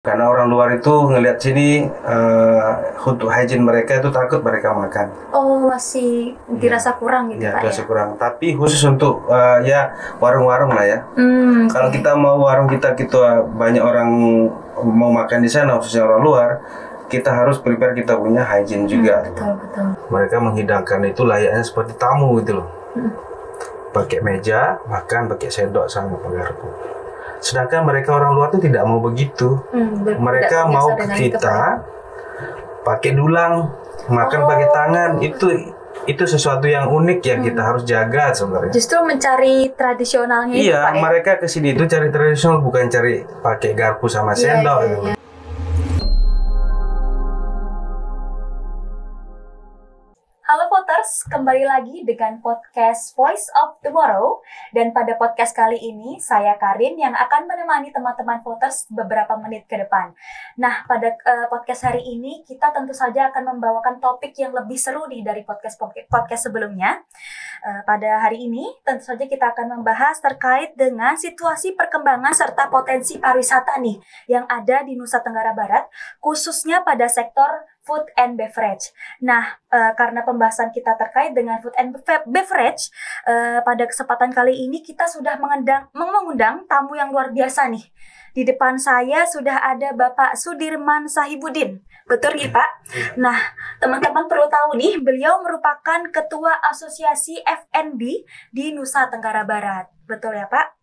Karena orang luar itu ngelihat sini untuk hygiene mereka itu takut mereka makan. Oh, masih dirasa kurang gitu Ya, Pak dirasa ya? kurang. Tapi khusus untuk ya warung-warung lah ya. Kalau Oke. kita mau warung kita banyak orang mau makan di sana, khususnya orang luar, kita harus prepare kita punya hygiene juga. Betul, betul. Mereka menghidangkan itu layaknya seperti tamu gitu loh. Pakai meja, makan pakai sendok sama garpu. Sedangkan mereka orang luar tuh tidak mau begitu. Mereka tidak mau biasa dengan kita pakai dulang, makan pakai tangan. Itu sesuatu yang unik yang kita harus jaga sebenarnya. Justru mencari tradisionalnya itu Iya, Pak ya? mereka kesini itu cari tradisional, bukan cari pakai garpu sama sendok. Iya, Gitu. iya. Halo Voters, kembali lagi dengan podcast Voice of Tomorrow. Dan pada podcast kali ini, saya Karin yang akan menemani teman-teman Voters beberapa menit ke depan. Nah, pada podcast hari ini, kita tentu saja akan membawakan topik yang lebih seru nih dari podcast sebelumnya. Pada hari ini, tentu saja kita akan membahas terkait dengan situasi perkembangan serta potensi pariwisata nih yang ada di Nusa Tenggara Barat, khususnya pada sektor food and beverage. Nah, karena pembahasan kita terkait dengan food and beverage, pada kesempatan kali ini kita sudah mengundang tamu yang luar biasa nih. Di depan saya sudah ada Bapak Sudirman Sahibudin. Betul nih Pak? Nah, teman-teman perlu tahu nih, beliau merupakan Ketua Asosiasi F&B di Nusa Tenggara Barat. Betul ya Pak?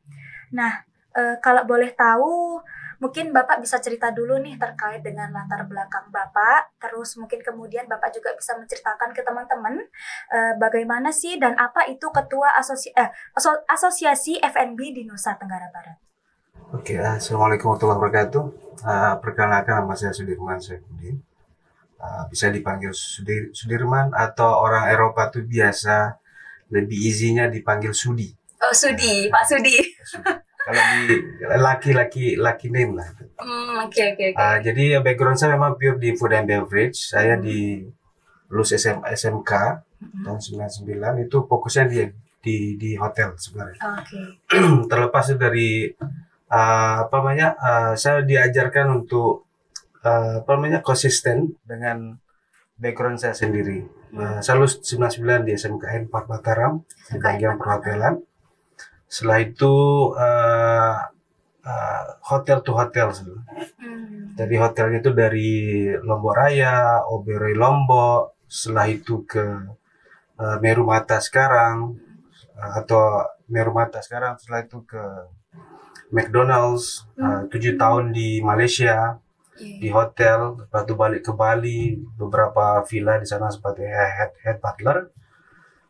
Nah, kalau boleh tahu, mungkin Bapak bisa cerita dulu nih terkait dengan latar belakang Bapak, terus mungkin kemudian Bapak juga bisa menceritakan ke teman-teman bagaimana sih dan apa itu Ketua Asosiasi F&B di Nusa Tenggara Barat. Oke, Assalamualaikum warahmatullahi wabarakatuh. Perkenalkan, nama saya Sudirman Saifuddin. Bisa dipanggil Sudirman, atau orang Eropa tuh biasa lebih easy-nya dipanggil Sudi. Oh, Sudi, Pak Sudi. Kalau di laki name lah. Oke. Jadi background saya memang pure di food and beverage. Saya di lulus SMK tahun 99, itu fokusnya di hotel sebenarnya. Oke. Terlepas dari saya diajarkan untuk konsisten dengan background saya sendiri. Saya lulus 99 di SMKN 4 Mataram di bagian perhotelan. Setelah itu hotel to hotel sebenarnya. Jadi hotelnya itu dari Lombok Raya, Oberoi Lombok, setelah itu ke Meru Mata sekarang, setelah itu ke McDonald's, 7 tahun di Malaysia, di hotel, lepas itu balik ke Bali, beberapa villa di sana sebagai head butler.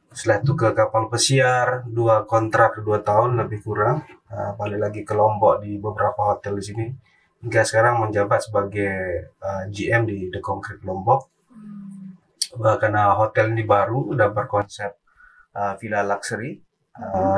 Setelah itu ke kapal pesiar, 2 kontrak 2 tahun lebih kurang, balik lagi ke Lombok di beberapa hotel di sini, hingga sekarang menjabat sebagai GM di The Concrete Lombok. Karena hotel ini baru, udah berkonsep villa luxury,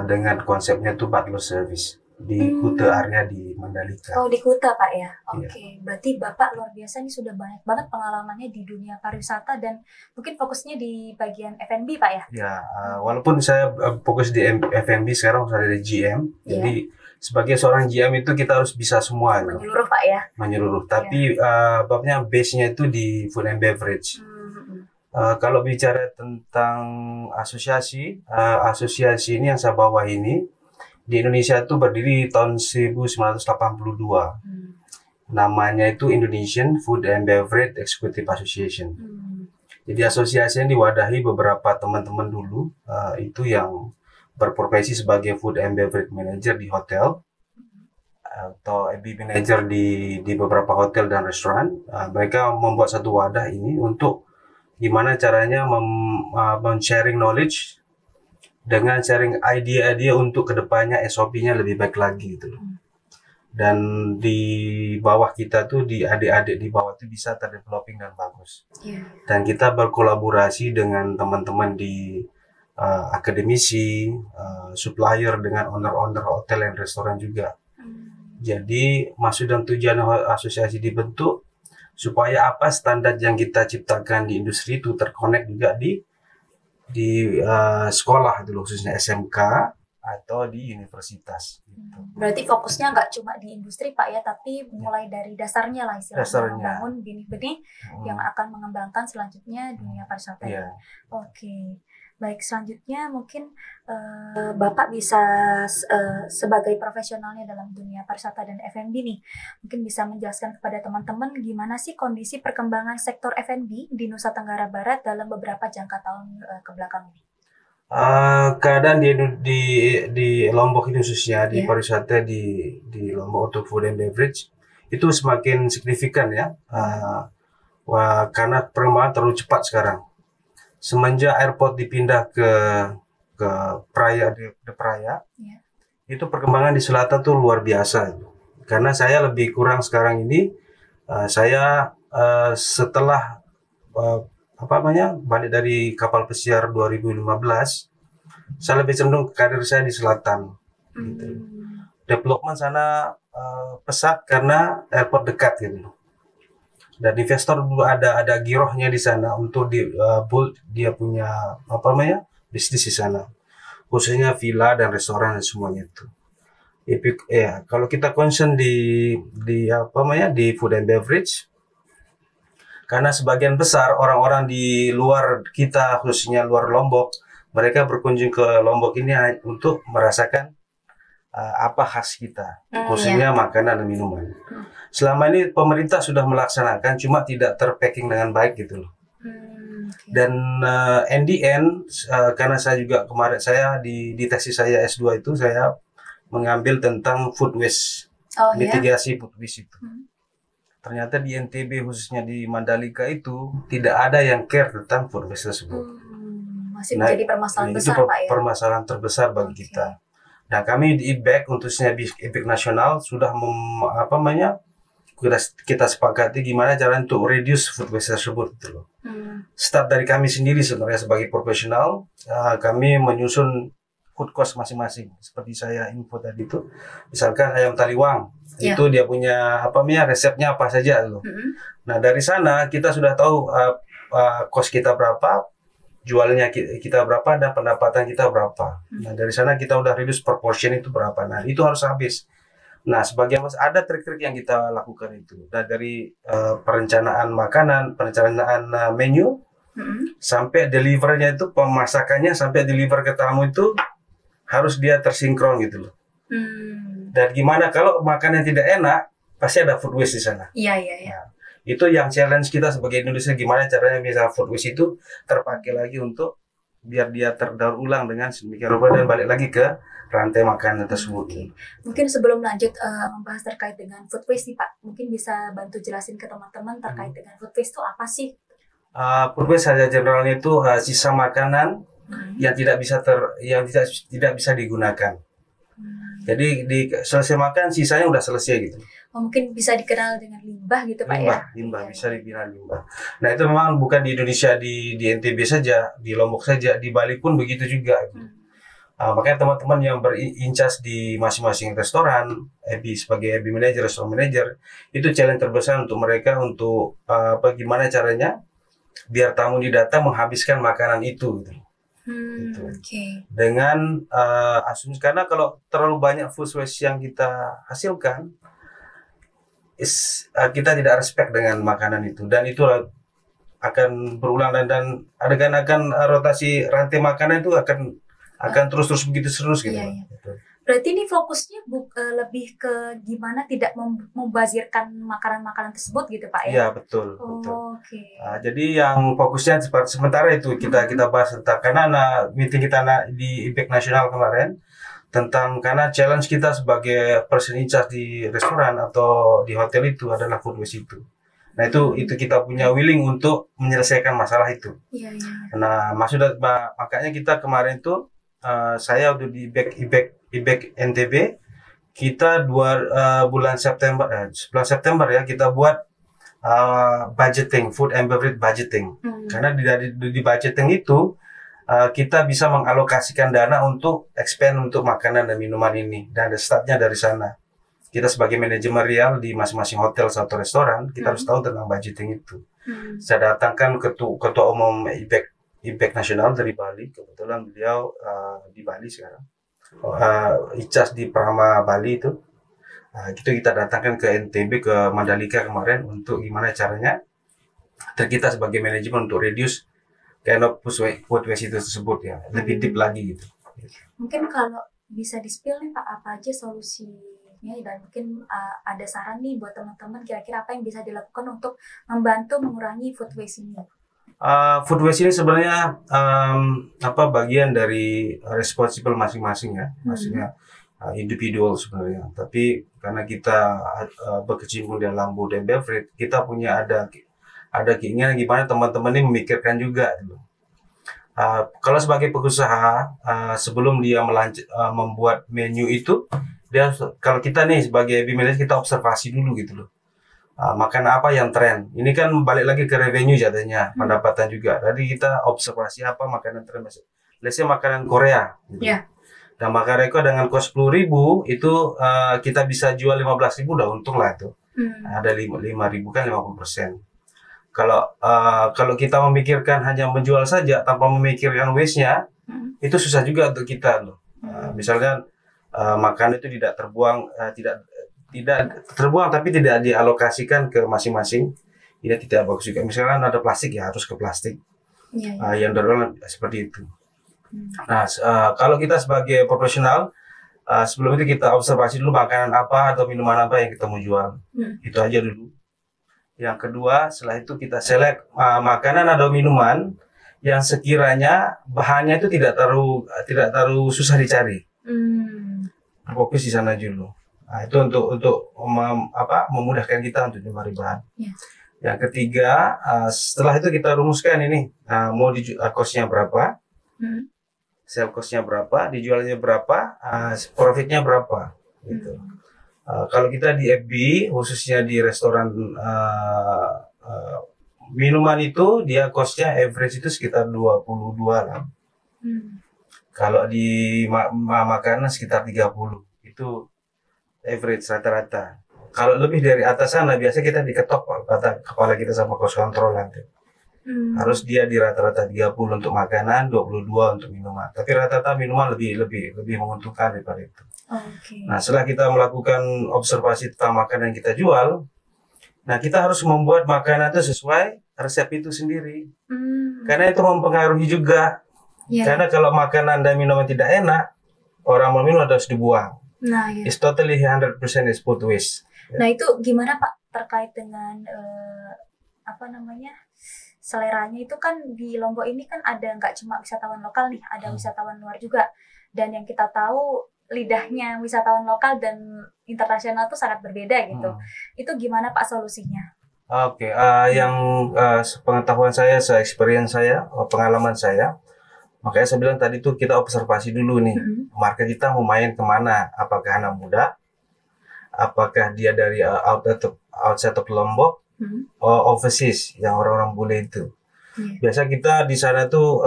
dengan konsepnya itu butler service di Kuta area di Mandalika. Oh, di Kuta Pak ya? Oke. Berarti Bapak luar biasa nih, sudah banyak banget pengalamannya di dunia pariwisata dan mungkin fokusnya di bagian F&B Pak ya? Ya, walaupun saya fokus di F&B, sekarang sudah ada GM. Jadi sebagai seorang GM itu kita harus bisa semua. Menyeluruh Pak ya? Menyeluruh. Tapi babnya base-nya itu di food and beverage. Kalau bicara tentang asosiasi ini yang saya bawa ini, di Indonesia itu berdiri tahun 1982. Namanya itu Indonesian Food and Beverage Executive Association. Jadi asosiasi yang diwadahi beberapa teman-teman dulu, itu yang berprofesi sebagai Food and Beverage Manager di hotel, atau AB Manager di beberapa hotel dan restoran. Mereka membuat satu wadah ini untuk gimana caranya sharing knowledge dengan sharing ide-ide untuk kedepannya SOP-nya lebih baik lagi gitu loh. Dan di bawah kita tuh, di adik-adik di bawah tuh bisa terdeveloping dan bagus. Dan kita berkolaborasi dengan teman-teman di akademisi, supplier, dengan owner-owner hotel dan restoran juga. Jadi maksud dan tujuan asosiasi dibentuk supaya standar yang kita ciptakan di industri itu terkonek juga di sekolah dulu, khususnya SMK, atau di universitas. Gitu. Berarti fokusnya nggak cuma di industri Pak ya, tapi mulai dari dasarnya lah istilahnya, membangun benih-benih yang akan mengembangkan selanjutnya dunia pariwisata. Yeah. Oke. Baik, selanjutnya mungkin Bapak bisa sebagai profesionalnya dalam dunia pariwisata dan F&B nih, mungkin bisa menjelaskan kepada teman-teman gimana sih kondisi perkembangan sektor F&B di Nusa Tenggara Barat dalam beberapa jangka tahun kebelakang ini. Keadaan di Lombok ini khususnya di pariwisata di Lombok untuk food and beverage itu semakin signifikan ya, karena perkembangan terlalu cepat sekarang. Semenjak airport dipindah ke Praia, itu perkembangan di selatan tuh luar biasa. Karena saya lebih kurang sekarang ini, saya setelah balik dari kapal pesiar 2015, saya lebih cenderung ke karir saya di selatan. Gitu. Development sana pesat karena airport dekat gitu. Dan investor ada girohnya di sana untuk dia punya bisnis di sana, khususnya villa dan restoran dan semuanya itu. Kalau kita concern di food and beverage, karena sebagian besar orang-orang di luar kita, khususnya luar Lombok, mereka berkunjung ke Lombok ini untuk merasakan apa khas kita, khususnya makanan dan minuman. Selama ini pemerintah sudah melaksanakan, cuma tidak terpacking dengan baik gitu loh. Dan NDN, karena saya juga kemarin di tesis saya S2 itu saya mengambil tentang food waste, mitigasi food waste itu. Ternyata di NTB khususnya di Mandalika itu tidak ada yang care tentang food waste tersebut. Masih menjadi permasalahan besar, Pak ya? Permasalahan terbesar bagi kita. Nah, kami di IBEC, khususnya di IBEC nasional sudah kita sepakati gimana cara untuk reduce food waste tersebut gitu loh. Start dari kami sendiri sebenarnya sebagai profesional, kami menyusun food cost masing-masing. Seperti saya info tadi itu, misalkan ayam taliwang, itu dia punya resepnya apa saja loh. Nah, dari sana kita sudah tahu cost kita berapa, jualnya kita berapa, dan pendapatan kita berapa. Nah, dari sana kita udah reduce proportion itu berapa. Nah, itu harus habis. Nah, sebagian ada trik-trik yang kita lakukan itu. Nah, dari perencanaan makanan, perencanaan menu, sampai delivernya itu, pemasakannya sampai deliver ke tamu itu harus dia tersinkron gitu loh. Dan gimana kalau makanan tidak enak, pasti ada food waste di sana. Iya. Nah, itu yang challenge kita sebagai Indonesia, gimana caranya bisa food waste itu terpakai lagi untuk biar dia terdaur ulang dengan sedemikian rupa dan balik lagi ke rantai makanan tersebut. Mungkin sebelum lanjut membahas terkait dengan food waste nih Pak, mungkin bisa bantu jelasin ke teman-teman terkait dengan food waste itu apa sih? Food waste secara generalnya itu sisa makanan yang tidak bisa digunakan. Jadi selesai makan, sisanya udah selesai gitu. Mungkin bisa dikenal dengan limbah gitu Pak ya? Limbah, bisa dibilang limbah. Nah, itu memang bukan di Indonesia, di NTB saja, di Lombok saja, di Bali pun begitu juga. Makanya teman-teman yang berincas di masing-masing restoran, sebagai manager, restoran manager, itu challenge terbesar untuk mereka untuk bagaimana caranya biar tamu datang menghabiskan makanan itu gitu. Dengan asumsi, karena kalau terlalu banyak food waste yang kita hasilkan, kita tidak respect dengan makanan itu, dan itu akan berulang dan akan rotasi rantai makanan itu akan terus begitu gitu. Berarti ini fokusnya lebih ke gimana tidak membazirkan makanan-makanan tersebut gitu Pak ya? Iya, betul. Jadi yang fokusnya sementara itu kita bahas tentang, karena meeting kita di IBEC nasional kemarin tentang, karena challenge kita sebagai person in charge di restoran atau di hotel itu adalah food waste itu. Nah, itu kita punya willing untuk menyelesaikan masalah itu. Nah, makanya kita kemarin itu saya udah di IBEC NTB, kita bulan September ya, kita buat budgeting, food and beverage budgeting. Karena di budgeting itu kita bisa mengalokasikan dana untuk expand untuk makanan dan minuman ini, dan startnya dari sana. Kita sebagai manajerial di masing-masing hotel atau restoran, kita harus tahu tentang budgeting itu. Saya datangkan ketua umum IBEC nasional dari Bali, kebetulan beliau di Bali sekarang. ICAS di Prama Bali itu. Itu kita datangkan ke NTB, ke Mandalika kemarin untuk gimana caranya kita sebagai manajemen untuk reduce kind of food waste itu tersebut ya, lebih deep lagi gitu. Mungkin kalau bisa di-spill nih Pak, apa aja solusinya dan mungkin ada saran nih buat teman-teman kira-kira apa yang bisa dilakukan untuk membantu mengurangi food waste ini? Food waste ini sebenarnya bagian dari responsible masing-masing ya, maksudnya individual sebenarnya. Tapi karena kita berkecimpung dalam food and beverage, kita punya ada keinginan gimana teman-teman ini memikirkan juga gitu. Kalau sebagai pengusaha, sebelum dia membuat menu itu, kalau kita nih sebagai manajer kita observasi dulu gitu loh. Makan apa yang tren. Ini kan balik lagi ke revenue jadinya, pendapatan juga. Tadi kita observasi apa makanan tren. Let's say makanan Korea. Gitu. Yeah. Dan makanan itu dengan cost 10.000 itu kita bisa jual 15.000 udah untung lah itu. Ada 5.000 kan 50%. Kalau kita memikirkan hanya menjual saja tanpa memikirkan waste-nya, itu susah juga untuk kita loh. Misalnya makanan itu tidak terbuang, tidak terbuang tapi tidak dialokasikan ke masing-masing, tidak bagus juga. Misalnya ada plastik ya harus ke plastik. Yang darurat seperti itu. Nah, kalau kita sebagai profesional, sebelum itu kita observasi dulu makanan apa atau minuman apa yang kita mau jual. Itu aja dulu. Yang kedua, setelah itu kita select makanan atau minuman yang sekiranya bahannya itu tidak terlalu susah dicari. Fokus di sana dulu. Nah, itu untuk memudahkan kita untuk mencari bahan. Yang ketiga, setelah itu kita rumuskan ini mau cost-nya berapa, sell cost-nya berapa, dijualnya berapa, profitnya berapa, gitu. Kalau kita di FB, khususnya di restoran minuman itu, dia cost-nya average itu sekitar 22 lah. Kalau di makanan sekitar 30. Itu average rata-rata. Kalau lebih dari atas sana, biasanya kita diketok kepala kita sama cost control nanti. Harus dia di rata-rata 30 untuk makanan, 22 untuk minuman. Tapi rata-rata minuman lebih menguntungkan daripada itu. Nah, setelah kita melakukan observasi tentang makanan yang kita jual, nah kita harus membuat makanan itu sesuai resep itu sendiri. Karena itu mempengaruhi juga. Karena kalau makanan dan minuman tidak enak, orang meminum harus dibuang. Nah, It's totally 100% is food waste. Nah, itu gimana Pak terkait dengan seleranya itu kan di Lombok ini kan ada nggak cuma wisatawan lokal nih, ada wisatawan luar juga. Dan yang kita tahu lidahnya wisatawan lokal dan internasional itu sangat berbeda gitu. Itu gimana Pak solusinya? Oke, yang pengetahuan saya, experience saya, pengalaman saya, makanya saya bilang tadi tuh kita observasi dulu nih, market kita mau main kemana? Apakah anak muda? Apakah dia dari outside of Lombok? Overseas, yang orang-orang bule itu. Biasa kita di sana tuh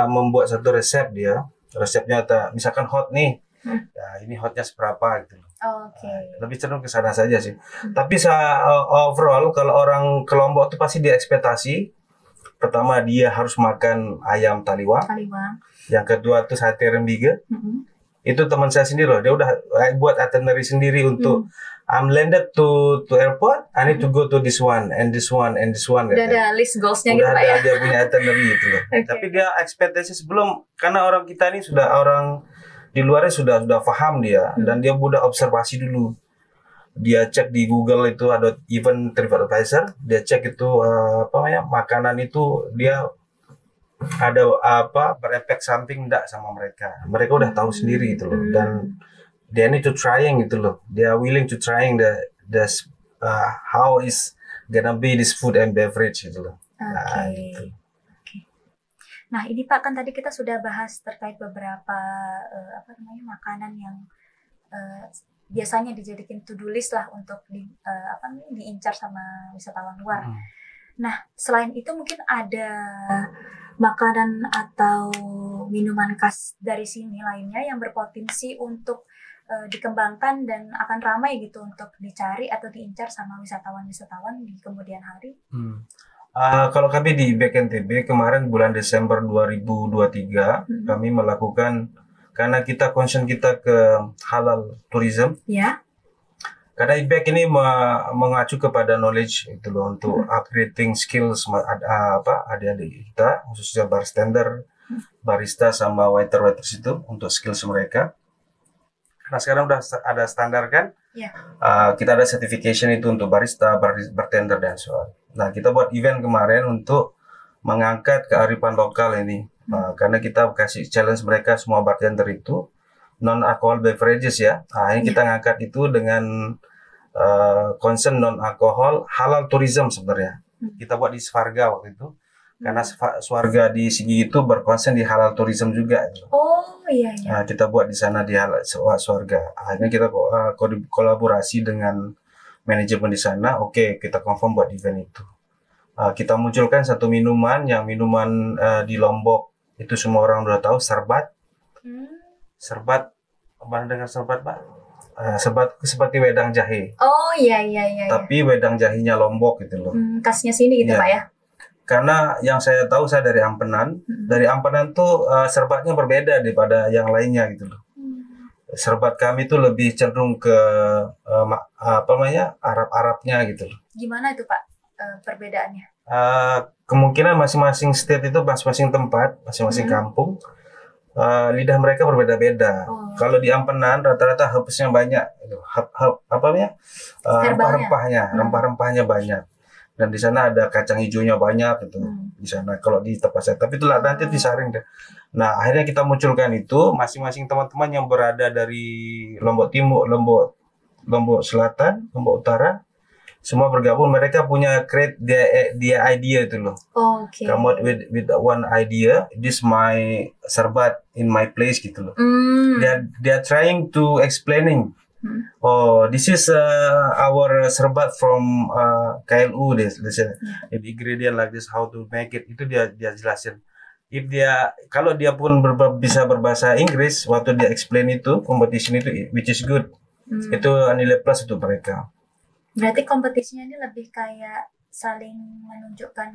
membuat satu resep dia. Resepnya misalkan hot nih. Nah, ini hotnya seberapa gitu. Lebih cenderung ke sana saja sih. Tapi overall kalau orang ke Lombok tuh pasti dia ekspektasi pertama dia harus makan ayam taliwang. Yang kedua tuh sate rembige. Itu teman saya sendiri loh, dia udah buat itinerary sendiri untuk I'm landed to airport, I need to go to this one and this one and this one. Udah ada list goals-nya gitu Pak ya. Dia punya itinerary gitu loh. Tapi dia ekspektasi sebelum, karena orang kita ini orang di luarnya sudah paham dia, dan dia udah observasi dulu. Dia cek di Google itu ada even TripAdvisor, dia cek itu makanan itu dia ada berefek samping enggak sama mereka. Mereka udah tahu sendiri gitu loh, dan they need to trying gitu loh. They are willing to trying the how is gonna be this food and beverage gitu loh. Gitu. Nah, ini Pak kan tadi kita sudah bahas terkait beberapa makanan yang biasanya dijadikan to-do list lah untuk diincar sama wisatawan luar. Nah, selain itu mungkin ada makanan atau minuman khas dari sini lainnya yang berpotensi untuk dikembangkan dan akan ramai gitu untuk dicari atau diincar sama wisatawan-wisatawan di kemudian hari? Kalau kami di BKNTB kemarin bulan Desember 2023 kami melakukan karena kita concern kita ke halal tourism. Ya. Karena IPEC ini mengacu kepada knowledge itu loh, untuk upgrading skills adik-adik kita, khususnya bartender, barista sama waiters itu untuk skills mereka. Karena sekarang udah ada standar kan, kita ada certification itu untuk barista, bartender dan so on. Nah, kita buat event kemarin untuk mengangkat kearifan lokal ini, karena kita kasih challenge mereka semua bartender itu non-alcohol beverages ya. Nah, ini kita ngangkat itu dengan concern non-alkohol halal tourism sebenarnya. Kita buat di Svarga waktu itu. Karena Svarga di Sigi itu berkonsen di halal tourism juga. Oh iya. Nah, kita buat di sana di halal Svarga. Akhirnya kita kolaborasi dengan manajemen di sana. Oke, kita confirm buat event itu. Kita munculkan satu minuman di Lombok itu semua orang udah tahu, serbat. Serbat, pernah dengar serbat, Pak? Serbat seperti wedang jahe. Oh iya. Tapi wedang jahenya Lombok gitu loh. Khasnya sini gitu Pak ya? Karena yang saya tahu, saya dari Ampenan. Dari Ampenan tuh serbatnya berbeda daripada yang lainnya gitu loh. Serbat kami tuh lebih cenderung ke Arab-Arabnya gitu loh. Gimana itu Pak perbedaannya? Kemungkinan masing-masing state itu, masing-masing tempat, masing-masing kampung, lidah mereka berbeda-beda. Kalau di Ampenan rata-rata herbsnya banyak, rempah-rempahnya banyak. Dan di sana ada kacang hijaunya banyak gitu. Di sana kalau di tempat saya. Tapi itulah nanti disaring deh. Nah, akhirnya kita munculkan itu, masing-masing teman-teman yang berada dari Lombok Timur, Lombok Selatan, Lombok Utara, semua bergabung. Mereka punya create dia idea itu loh. Come out with one idea. This my serbat in my place gitu loh. They are trying to explaining. Oh, this is our serbat from KLU. The ingredient like this, how to make it. Itu dia jelasin. Kalau dia pun bisa berbahasa Inggris, waktu dia explain itu, competition itu, which is good. Itu nilai plus untuk mereka. Berarti kompetisinya ini lebih kayak saling menunjukkan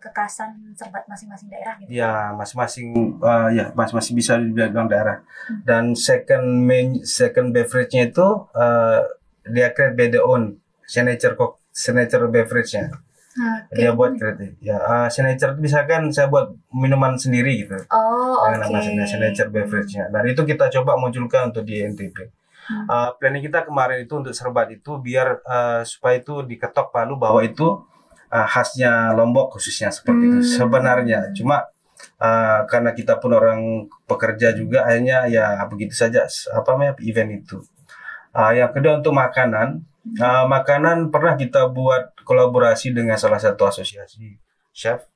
kekhasan serbat masing-masing daerah gitu? Ya, masing-masing bisa dibilang daerah. Dan second beverage-nya itu dia create by their own signature beverage-nya. Dia buat kreatif. Ya, signature itu misalkan saya buat minuman sendiri gitu. Dengan nama signature beverage-nya. Dan itu kita coba munculkan untuk di NTB. Planning kita kemarin itu untuk serbat itu biar supaya itu diketok palu bahwa itu khasnya Lombok khususnya seperti itu sebenarnya. Cuma karena kita pun orang pekerja juga, akhirnya ya begitu saja event itu. Yang kedua untuk makanan, makanan pernah kita buat kolaborasi dengan salah satu asosiasi chef.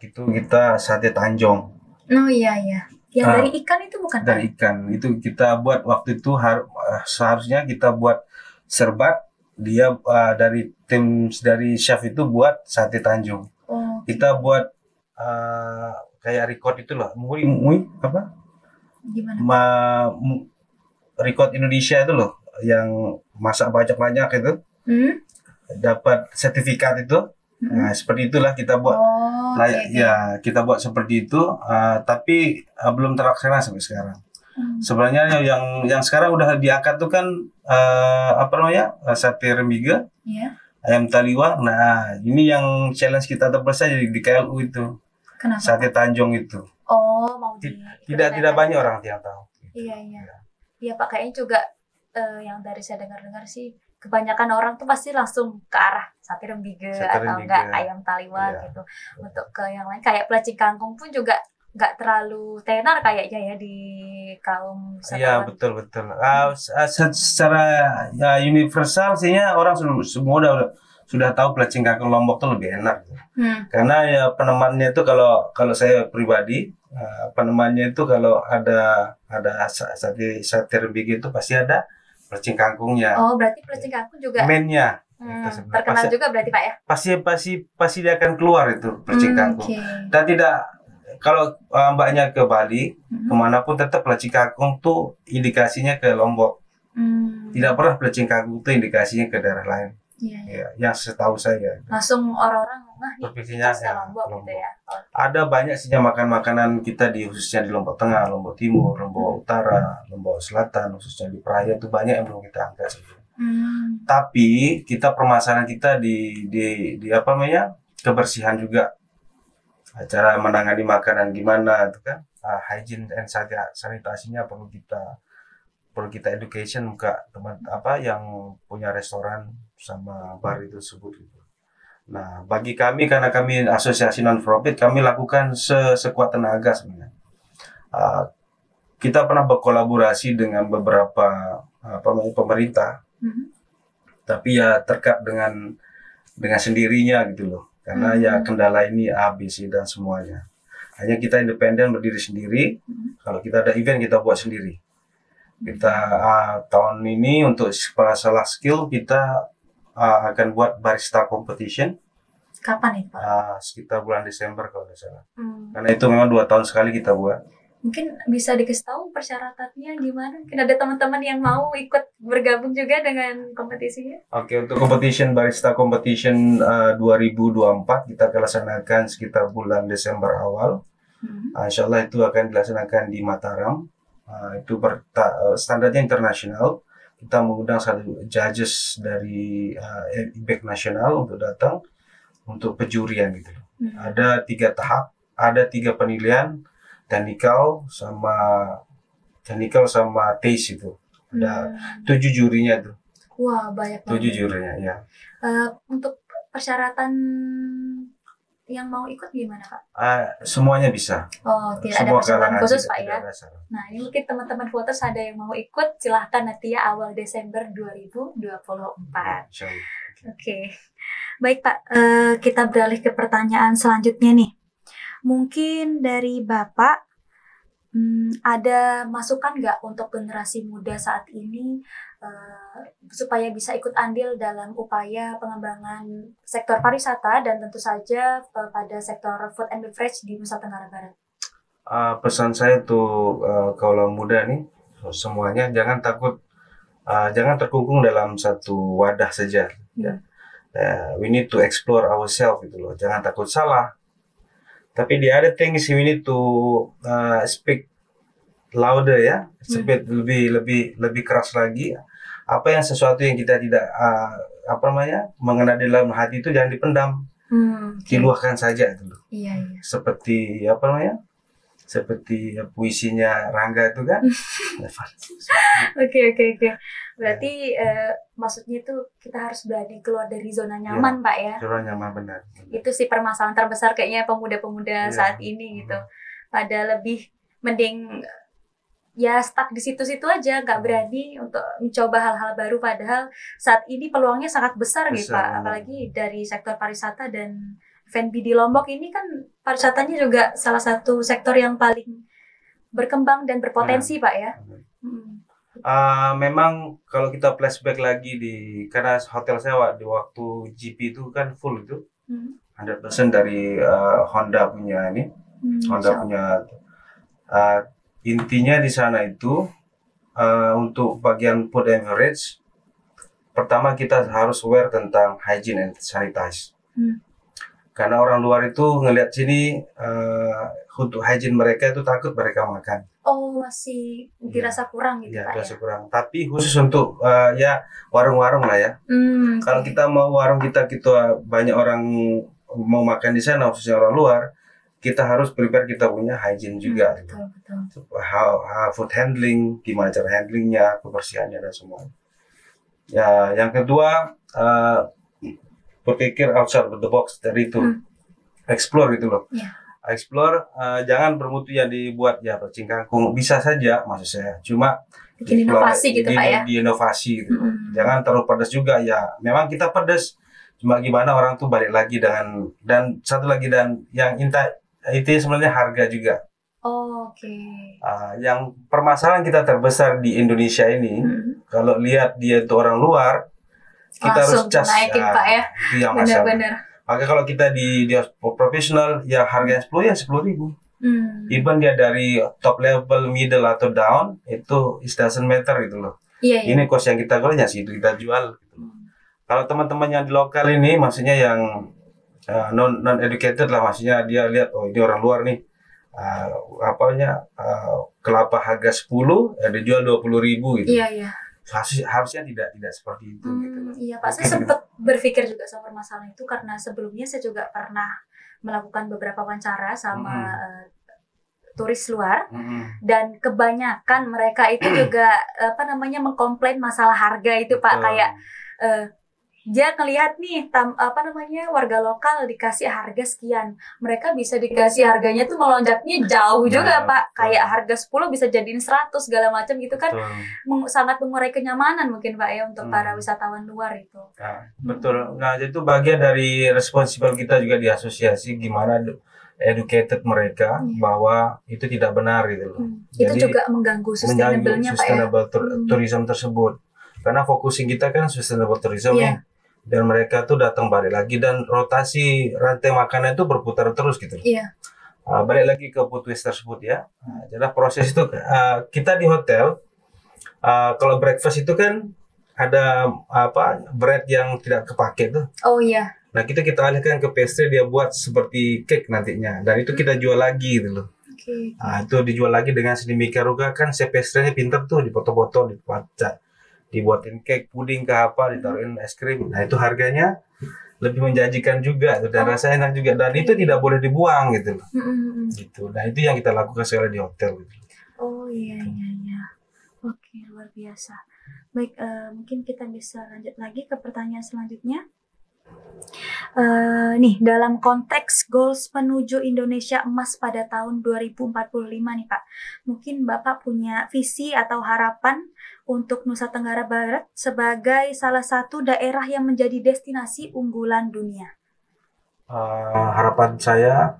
Gitu kita sate Tanjong. Oh iya. Yang dari ikan itu bukan? Dari ikan itu kita buat waktu itu seharusnya kita buat serbat, dia dari chef itu buat sate Tanjung. Kita buat kayak record itu loh, apa? Gimana? Record Indonesia itu loh, yang masak banyak-banyak itu, dapat sertifikat itu. Nah, seperti itulah kita buat. Ya, kita buat seperti itu, tapi belum terlaksana sampai sekarang. Sebenarnya yang sekarang udah diangkat tuh kan sate remiga, ayam taliwang. Nah, ini yang challenge kita terbesar di KLU itu. Kenapa? Sate Tanjung itu. Mau tidak banyak orang yang tahu. Iya Pak, kayaknya juga yang dari saya dengar sih, kebanyakan orang tuh pasti langsung ke arah sate remiga atau enggak ayam taliwang gitu. Untuk ke yang lain kayak pelacing kangkung pun juga nggak terlalu tenar kayaknya ya di kaum wisatawan. Iya, betul. Secara universal sihnya orang semua sudah tahu pelacing kangkung Lombok tuh lebih enak. Karena ya penemannya itu kalau saya pribadi, penemannya itu kalau ada sate remiga itu pasti ada pelacing kangkungnya. Berarti pelacing kangkung juga mainnya. Terkenal juga berarti Pak ya? Pasti dia akan keluar itu pelacing kangkung. Dan tidak, kalau mbaknya ke Bali, kemanapun tetap pelacing kangkung tuh indikasinya ke Lombok. Tidak pernah pelacing kangkung tuh indikasinya ke daerah lain. Ya, yang setahu saya. Langsung orang-orang Tengah nih, berpikirnya khasnya ya Lombok gitu Lombok. ya. Oh. Ada banyak sih makanan kita di khususnya di Lombok Tengah, Lombok Timur, Lombok Utara, Lombok Selatan, khususnya di Praia itu banyak yang belum kita angkat sebenarnya. Tapi kita permasalahan kita di apa namanya kebersihan juga, cara menangani makanan gimana itu kan, hygiene and sanitasinya perlu kita education ke teman apa yang punya restoran sama bar itu tersebut gitu. Nah, bagi kami karena kami asosiasi non profit, kami lakukan sekuat tenaga sebenarnya. Kita pernah berkolaborasi dengan beberapa pemerintah, tapi ya terkait dengan sendirinya gitu loh. Karena ya kendala ini A, B, C dan semuanya. Hanya kita independen berdiri sendiri. Kalau kita ada event kita buat sendiri. Kita tahun ini untuk masalah skill kita akan buat barista competition. Kapan itu, Pak? Sekitar bulan Desember kalau tidak salah. Karena itu memang 2 tahun sekali kita buat. Mungkin bisa dikasih tahu persyaratannya gimana? Mungkin ada teman-teman yang mau ikut bergabung juga dengan kompetisinya. Oke, untuk competition barista competition 2024 kita akan laksanakan sekitar bulan Desember awal. Insya Allah itu akan dilaksanakan di Mataram. Itu standarnya internasional. Kita mengundang satu judges dari IBEC nasional untuk datang untuk penjurian gitu. Ada 3 tahap, ada 3 penilaian, technical sama taste itu. Ada 7 jurinya tuh. Wah, banyak 7 jurinya ya. Untuk persyaratan yang mau ikut gimana, Pak? Semuanya bisa. Oh, tidak ada persyaratan khusus, Pak ya? Nah, ini mungkin teman-teman voters ada yang mau ikut, silahkan nanti ya awal Desember 2024. Oke. Baik, Pak. Kita beralih ke pertanyaan selanjutnya nih. Mungkin dari Bapak, ada masukan nggak untuk generasi muda saat ini supaya bisa ikut andil dalam upaya pengembangan sektor pariwisata dan tentu saja pada sektor food and beverage di Nusa Tenggara Barat? Pesan saya tuh kaula muda nih semuanya jangan takut, jangan terkungkung dalam satu wadah saja. Ya. We need to explore ourselves gitu loh. Jangan takut salah. Tapi the other thing is we need to speak louder ya, speak lebih keras lagi. Apa yang sesuatu yang kita tidak mengena di dalam hati itu jangan dipendam, diluahkan saja dulu. Iya. Seperti seperti puisinya Rangga itu kan. Oke. Berarti maksudnya itu kita harus berani keluar dari zona nyaman, Pak ya? Zona nyaman, benar. Itu sih permasalahan terbesar kayaknya pemuda-pemuda saat ini gitu. Pada lebih mending ya stuck di situ-situ aja, nggak berani untuk mencoba hal-hal baru. Padahal saat ini peluangnya sangat besar gitu, Pak. Apalagi dari sektor pariwisata dan F&B di Lombok ini kan pariwisatanya juga salah satu sektor yang paling berkembang dan berpotensi, Pak ya. Memang kalau kita flashback lagi karena hotel saya di waktu GP itu kan full itu 100% dari Honda punya ini, Honda punya intinya di sana itu untuk bagian food and beverage, pertama kita harus aware tentang hygiene and sanitize. Karena orang luar itu ngelihat sini untuk hygiene mereka itu takut mereka makan. Oh, masih dirasa kurang gitu, Pak dirasa kurang. Tapi khusus untuk ya warung-warung lah ya. Kalau kita mau warung kita banyak orang mau makan di sana, khususnya orang luar, kita harus prepare kita punya hygiene juga. Betul. Food handling, gimana cara handlingnya, kebersihannya dan semua. Ya, yang kedua berpikir outside the box dari itu, explore gitu loh. Explore, jangan bermutu yang dibuat ya percing kangkung, bisa saja maksud saya. Cuma bikin inovasi gitu, Pak ya. Di inovasi gitu. Jangan terlalu pedas juga ya. Memang kita pedas, cuma gimana orang tuh balik lagi dan satu lagi yang itu sebenarnya harga juga. Oke. Yang permasalahan kita terbesar di Indonesia ini, kalau lihat dia itu orang luar, kita langsung harus cas. Naikin, Pak ya. Itu yang masalah. Benar. Maka kalau kita di profesional, ya harga 10.000. Even dia dari top level, middle atau down, itu it doesn't matter gitu loh. Iya. Ini cost yang kita jual, ya sih kita jual. Gitu. Kalau teman-teman yang di lokal ini, maksudnya yang non educated lah, maksudnya dia lihat oh ini orang luar nih kelapa harga 10 dijual 20.000 gitu. Iya. Harusnya tidak seperti itu gitu loh. Iya Pak, saya sempat berpikir juga sama masalah itu karena sebelumnya saya juga pernah melakukan beberapa wawancara sama turis luar dan kebanyakan mereka itu juga mengkomplain masalah harga itu Pak, kayak dia ngelihat nih warga lokal dikasih harga sekian, mereka bisa dikasih harganya tuh melonjaknya jauh juga Pak, kayak harga 10 bisa jadiin 100 segala macam gitu kan. Sangat mengurai kenyamanan mungkin Pak ya untuk para wisatawan luar itu. Betul. Nah itu bagian dari responsibel kita juga di asosiasi, gimana educated mereka bahwa itu tidak benar gitu loh. Itu juga mengganggu sustainable-nya Pak ya. Sustainable tourism tersebut. Karena fokusin kita kan sustainable tourism nih. Dan mereka tuh datang balik lagi dan rotasi rantai makanan itu berputar terus gitu. Balik lagi ke food waste tersebut ya. Jadi proses itu kita di hotel kalau breakfast itu kan ada bread yang tidak kepake tuh. Oh iya. Nah kita alihkan ke pastry, dia buat seperti cake nantinya dan itu kita jual lagi gitu loh. Itu dijual lagi dengan sedemikian rupa kan si pastry-nya pinter tuh, dipotong-potong, dibuatin cake, puding ke apa, ditaruhin es krim. Nah itu harganya lebih menjanjikan juga tuh, dan rasanya enak juga, dan itu tidak boleh dibuang gitu loh. Gitu. Nah itu yang kita lakukan sekali di hotel gitu. Oh iya. Oke, luar biasa. Baik, mungkin kita bisa lanjut lagi ke pertanyaan selanjutnya. Nih, dalam konteks goals menuju Indonesia emas pada tahun 2045 nih Pak, mungkin Bapak punya visi atau harapan untuk Nusa Tenggara Barat sebagai salah satu daerah yang menjadi destinasi unggulan dunia. Harapan saya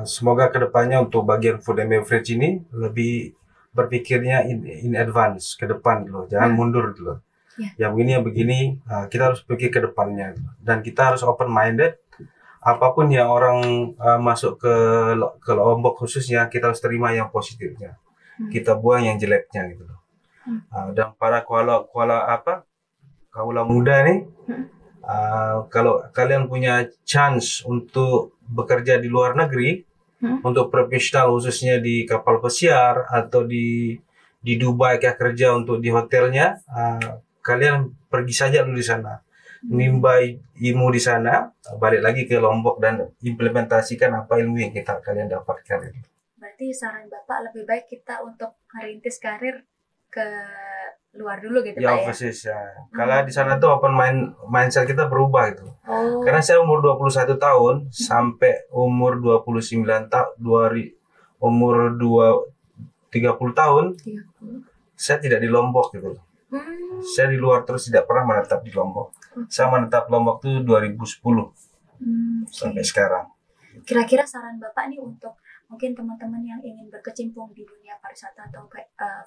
semoga kedepannya untuk bagian food and beverage ini lebih berpikirnya in advance, ke depan loh, jangan mundur gitu loh. Yang begini kita harus pikir ke depannya dan kita harus open minded. Apapun yang orang masuk ke Lombok khususnya, kita harus terima yang positifnya, kita buang yang jeleknya gitu loh. Dan para kaula muda nih, kalau kalian punya chance untuk bekerja di luar negeri, untuk profesional khususnya di kapal pesiar atau di Dubai kayak kerja untuk di hotelnya, kalian pergi saja dulu di sana, nimba ilmu di sana, balik lagi ke Lombok dan implementasikan apa ilmu yang kalian dapatkan. Berarti saran Bapak lebih baik kita untuk merintis karir ke luar dulu gitu Pak ya? Overseas ya. Kalau di sana tuh mindset kita berubah gitu. Karena saya umur 21 tahun sampai umur 29 tahun, umur 30 tahun, saya tidak di Lombok gitu. Saya di luar terus, tidak pernah menetap di Lombok. Saya menetap Lombok tuh 2010 sampai sekarang. Kira-kira saran Bapak nih untuk mungkin teman-teman yang ingin berkecimpung di dunia pariwisata atau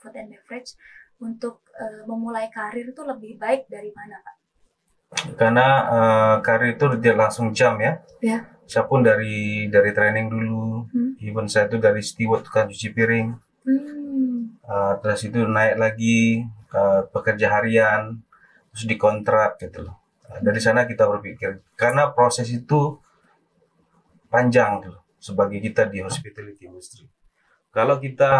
food and beverage untuk memulai karir itu lebih baik dari mana Pak? Karena karir itu tidak langsung jam ya. Saya pun dari training dulu, even saya tuh dari steward, tukang cuci piring. Terus itu naik lagi pekerja harian, terus dikontrak gitu loh. Dari sana kita berpikir, karena proses itu panjang tuh sebagai kita di hospitality industry. Kalau kita,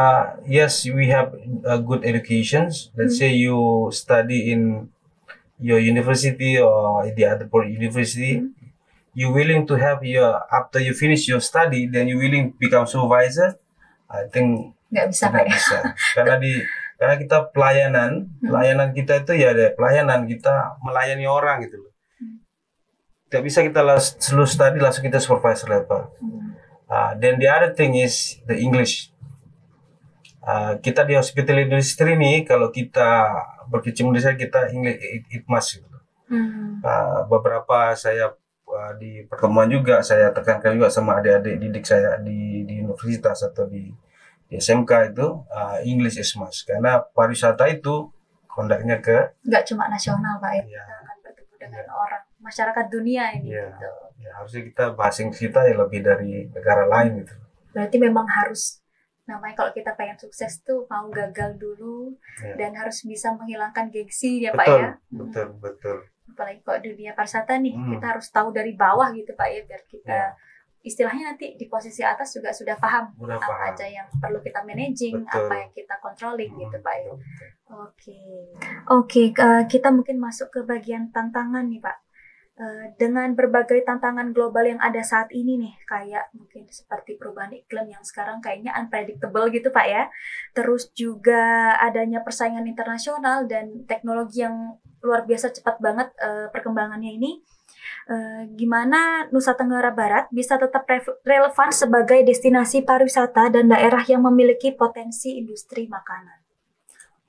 yes, we have a good educations. Let's say you study in your university or the other university, you willing to have after you finish your study, then you willing to become supervisor. I think nggak bisa. Karena kita pelayanan kita itu ya ada pelayanan, kita melayani orang gitu loh. Tidak bisa kita selalu study langsung kita supervisor level. Then the other thing is the English. Kita di hospitality industry ini, kalau kita berkecimpung di sana, kita English it must gitu. Beberapa saya di pertemuan juga saya tekankan juga sama adik-adik didik saya di universitas atau di SMK itu, English is must, karena pariwisata itu kondaknya nggak cuma nasional Pak ya, kita akan bertemu dengan orang masyarakat dunia ini gitu. Harusnya kita bahasa Inggris kita ya lebih dari negara lain gitu. Berarti memang harus, namanya kalau kita pengen sukses tuh mau gagal dulu dan harus bisa menghilangkan gengsi ya Pak ya. Betul. apalagi kalau dunia pariwisata nih, kita harus tahu dari bawah gitu Pak ya, biar kita istilahnya nanti di posisi atas juga sudah paham apa aja yang perlu kita managing, apa yang kita controlling gitu Pak ya. Oke, kita mungkin masuk ke bagian tantangan nih Pak. Dengan berbagai tantangan global yang ada saat ini nih, kayak mungkin seperti perubahan iklim yang sekarang kayaknya unpredictable gitu Pak ya, terus juga adanya persaingan internasional dan teknologi yang luar biasa cepat banget perkembangannya ini, gimana Nusa Tenggara Barat bisa tetap relevan sebagai destinasi pariwisata dan daerah yang memiliki potensi industri makanan?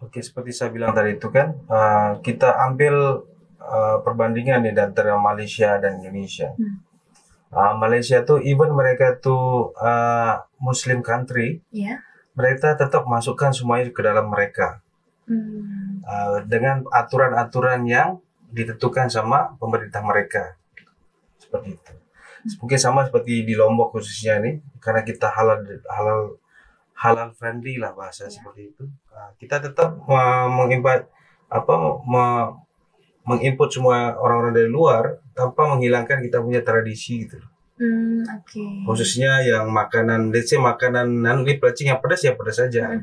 Oke, seperti saya bilang tadi itu kan, kita ambil perbandingan nih antara Malaysia dan Indonesia. Malaysia tuh even mereka tuh Muslim country, mereka tetap masukkan semuanya ke dalam mereka dengan aturan-aturan yang ditentukan sama pemerintah mereka, seperti itu. Mungkin sama seperti di Lombok khususnya nih, karena kita halal friendly lah bahasa seperti itu. Kita tetap menginput semua orang-orang dari luar tanpa menghilangkan kita punya tradisi gitu. Khususnya yang makanan, let's say makanan pelacing yang pedas ya pedas saja.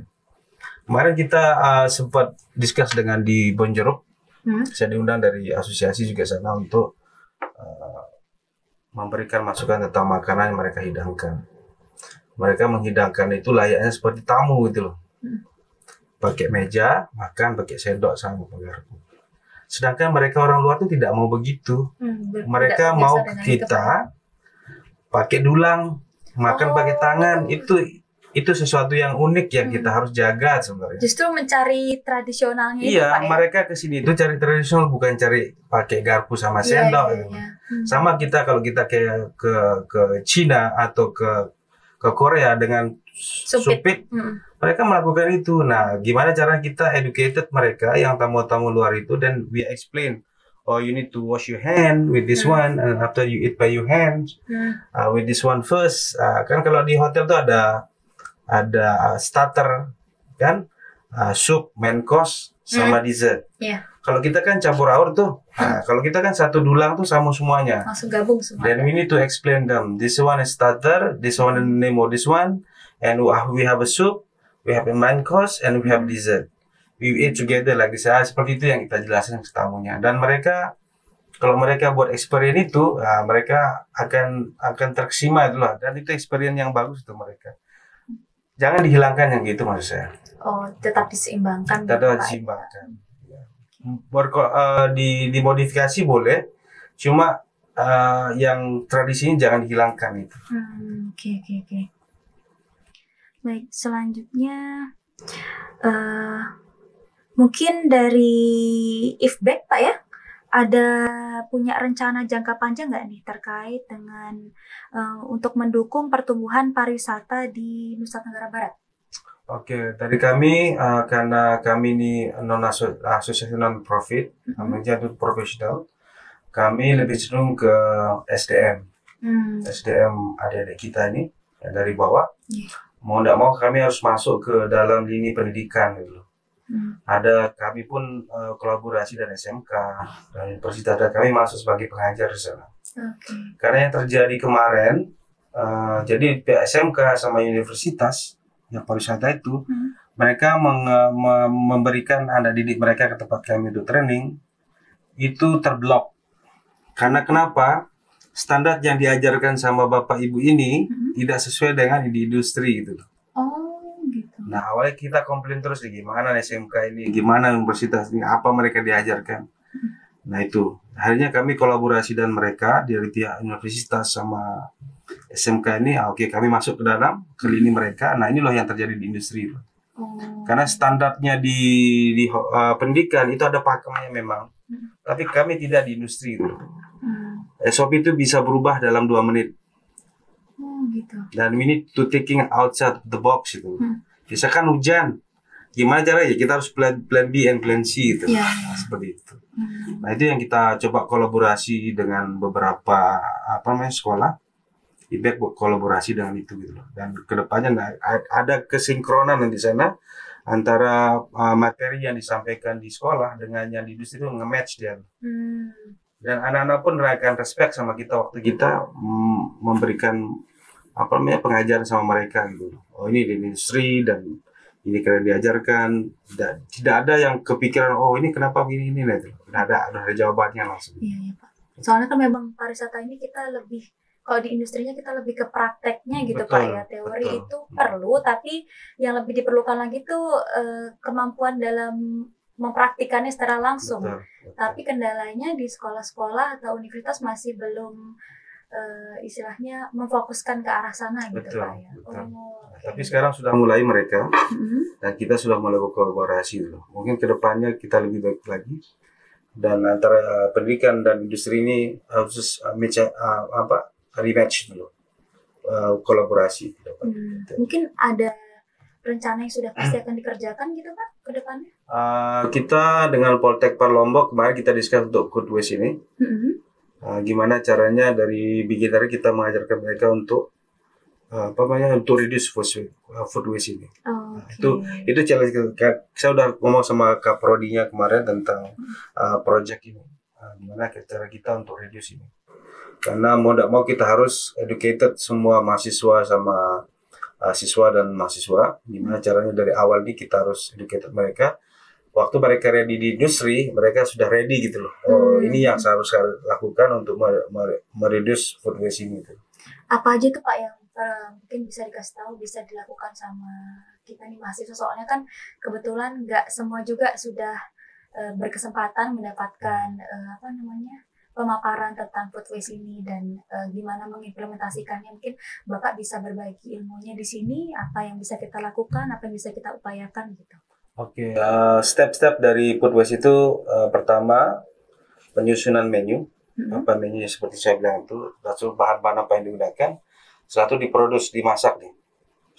Kemarin kita sempat discuss dengan di Bonjeruk, saya diundang dari asosiasi juga sana untuk memberikan masukan tentang makanan yang mereka hidangkan. Mereka menghidangkan itu layaknya seperti tamu gitu loh. Pakai meja, makan pakai sendok sama garpu. Sedangkan mereka orang luar tuh tidak mau begitu. Mereka mau kita pakai dulang, makan pakai tangan. Itu sesuatu yang unik yang kita harus jaga sebenarnya. Justru mencari tradisionalnya itu, Iya, Pak, ya? mereka kesini itu cari tradisional, bukan cari pakai garpu sama sendok. Sama kita kalau kita kayak ke Cina atau ke Korea dengan supit, mereka melakukan itu. Nah, gimana cara kita educated mereka yang tamu-tamu luar itu, dan we explain, oh you need to wash your hand with this one, and after you eat by your hands, with this one first. Kan kalau di hotel tuh ada starter kan, soup, main course, sama dessert. Kalau kita kan campur aur tuh. Kalau kita kan satu dulang tuh sama semuanya. Langsung gabung semua. Then we need to explain them. This one is starter, this one is the name of this one, and we have a soup, we have a main course, and we have dessert. We eat together like this. Seperti itu yang kita jelasin ke tamunya. Dan mereka, kalau mereka buat experience itu, mereka akan terkesima itulah. Dan itu experience yang bagus untuk mereka. Jangan dihilangkan yang gitu maksud saya. Oh, tetap diseimbangkan. Tetap diseimbangkan. Dimodifikasi boleh, cuma yang tradisinya jangan dihilangkan itu. Oke. Baik, selanjutnya mungkin dari IFBEC Pak ya, ada punya rencana jangka panjang nggak nih terkait dengan untuk mendukung pertumbuhan pariwisata di Nusa Tenggara Barat? Oke, dari kami karena kami ini asosiasi non profit, namanya itu profesional, kami lebih cenderung ke SDM, SDM adik-adik kita ini yang dari bawah. Mau tidak mau kami harus masuk ke dalam lini pendidikan gitu. Ada kami pun kolaborasi dengan SMK dan universitas, dan kami masuk sebagai pengajar di sana. Karena yang terjadi kemarin, jadi pihak SMK sama universitas yang pariwisata itu, mereka memberikan anak didik mereka ke tempat kami untuk training, itu terblok. Karena kenapa? Standar yang diajarkan sama bapak ibu ini tidak sesuai dengan di industri gitu. Nah, awalnya kita komplain terus, gimana SMK ini, gimana universitas ini, apa mereka diajarkan. Nah itu, akhirnya kami kolaborasi dengan mereka dari pihak universitas sama SMK ini. Oke, kami masuk ke dalam, ke lini mereka. Nah ini loh yang terjadi di industri. Karena standarnya di pendidikan itu ada pakemnya memang, tapi kami tidak di industri itu. SOP itu bisa berubah dalam 2 menit. Dan we need to taking outside the box itu. Misalkan hujan, gimana caranya? Kita harus plan B and plan C itu. Seperti itu. Nah itu yang kita coba kolaborasi dengan beberapa sekolah. IBEC buat kolaborasi dengan itu gitu loh. Dan kedepannya ada kesinkronan di sana antara materi yang disampaikan di sekolah dengan yang di industri itu nge-match dia. Dan anak-anak pun akan respect sama kita waktu kita memberikan pengajaran sama mereka gitu. Oh ini di industri dan ini kalian diajarkan, dan tidak ada yang kepikiran oh ini kenapa begini ini gitu. Udah ada jawabannya langsung. Iya, Pak. Soalnya kan memang pariwisata ini kita lebih, kalau di industrinya kita lebih ke prakteknya gitu, Betul, Pak ya. Teori betul. itu perlu, tapi yang lebih diperlukan lagi tuh kemampuan dalam mempraktikannya secara langsung. Betul. Tapi kendalanya di sekolah-sekolah atau universitas masih belum istilahnya memfokuskan ke arah sana gitu, Betul, Pak ya. betul. Okay. Tapi sekarang sudah mulai mereka dan kita sudah mulai berkolaborasi dulu. Mungkin kedepannya kita lebih baik lagi, dan antara pendidikan dan industri ini harus rematch dulu, kolaborasi. Mungkin ada rencana yang sudah pasti akan dikerjakan gitu, Pak, ke depannya? Kita dengan Poltek Par Lombok kemarin kita discuss untuk food waste ini. Gimana caranya dari beginner kita mengajarkan mereka untuk untuk reduce food waste ini. Itu challenge. Saya udah ngomong sama Kak Prodinya kemarin tentang project ini. Gimana cara kita untuk reduce ini. Karena mau tidak mau kita harus educated semua mahasiswa sama siswa dan mahasiswa. Gimana caranya dari awal ini kita harus educated mereka. Waktu mereka ready di industri, mereka sudah ready gitu loh. Oh, ini yang saya harus lakukan untuk mereduce food waste ini. Apa aja tuh Pak yang mungkin bisa dikasih tahu, bisa dilakukan sama kita nih mahasiswa? Soalnya kan kebetulan nggak semua juga sudah berkesempatan mendapatkan pemaparan tentang food waste ini dan gimana mengimplementasikannya. Mungkin Bapak bisa berbagi ilmunya di sini, apa yang bisa kita lakukan, apa yang bisa kita upayakan gitu. Oke, step-step dari food waste itu pertama penyusunan menu. Apa menunya seperti saya bilang itu, lalu bahan-bahan apa yang digunakan, setelah itu diproduksi, dimasak nih.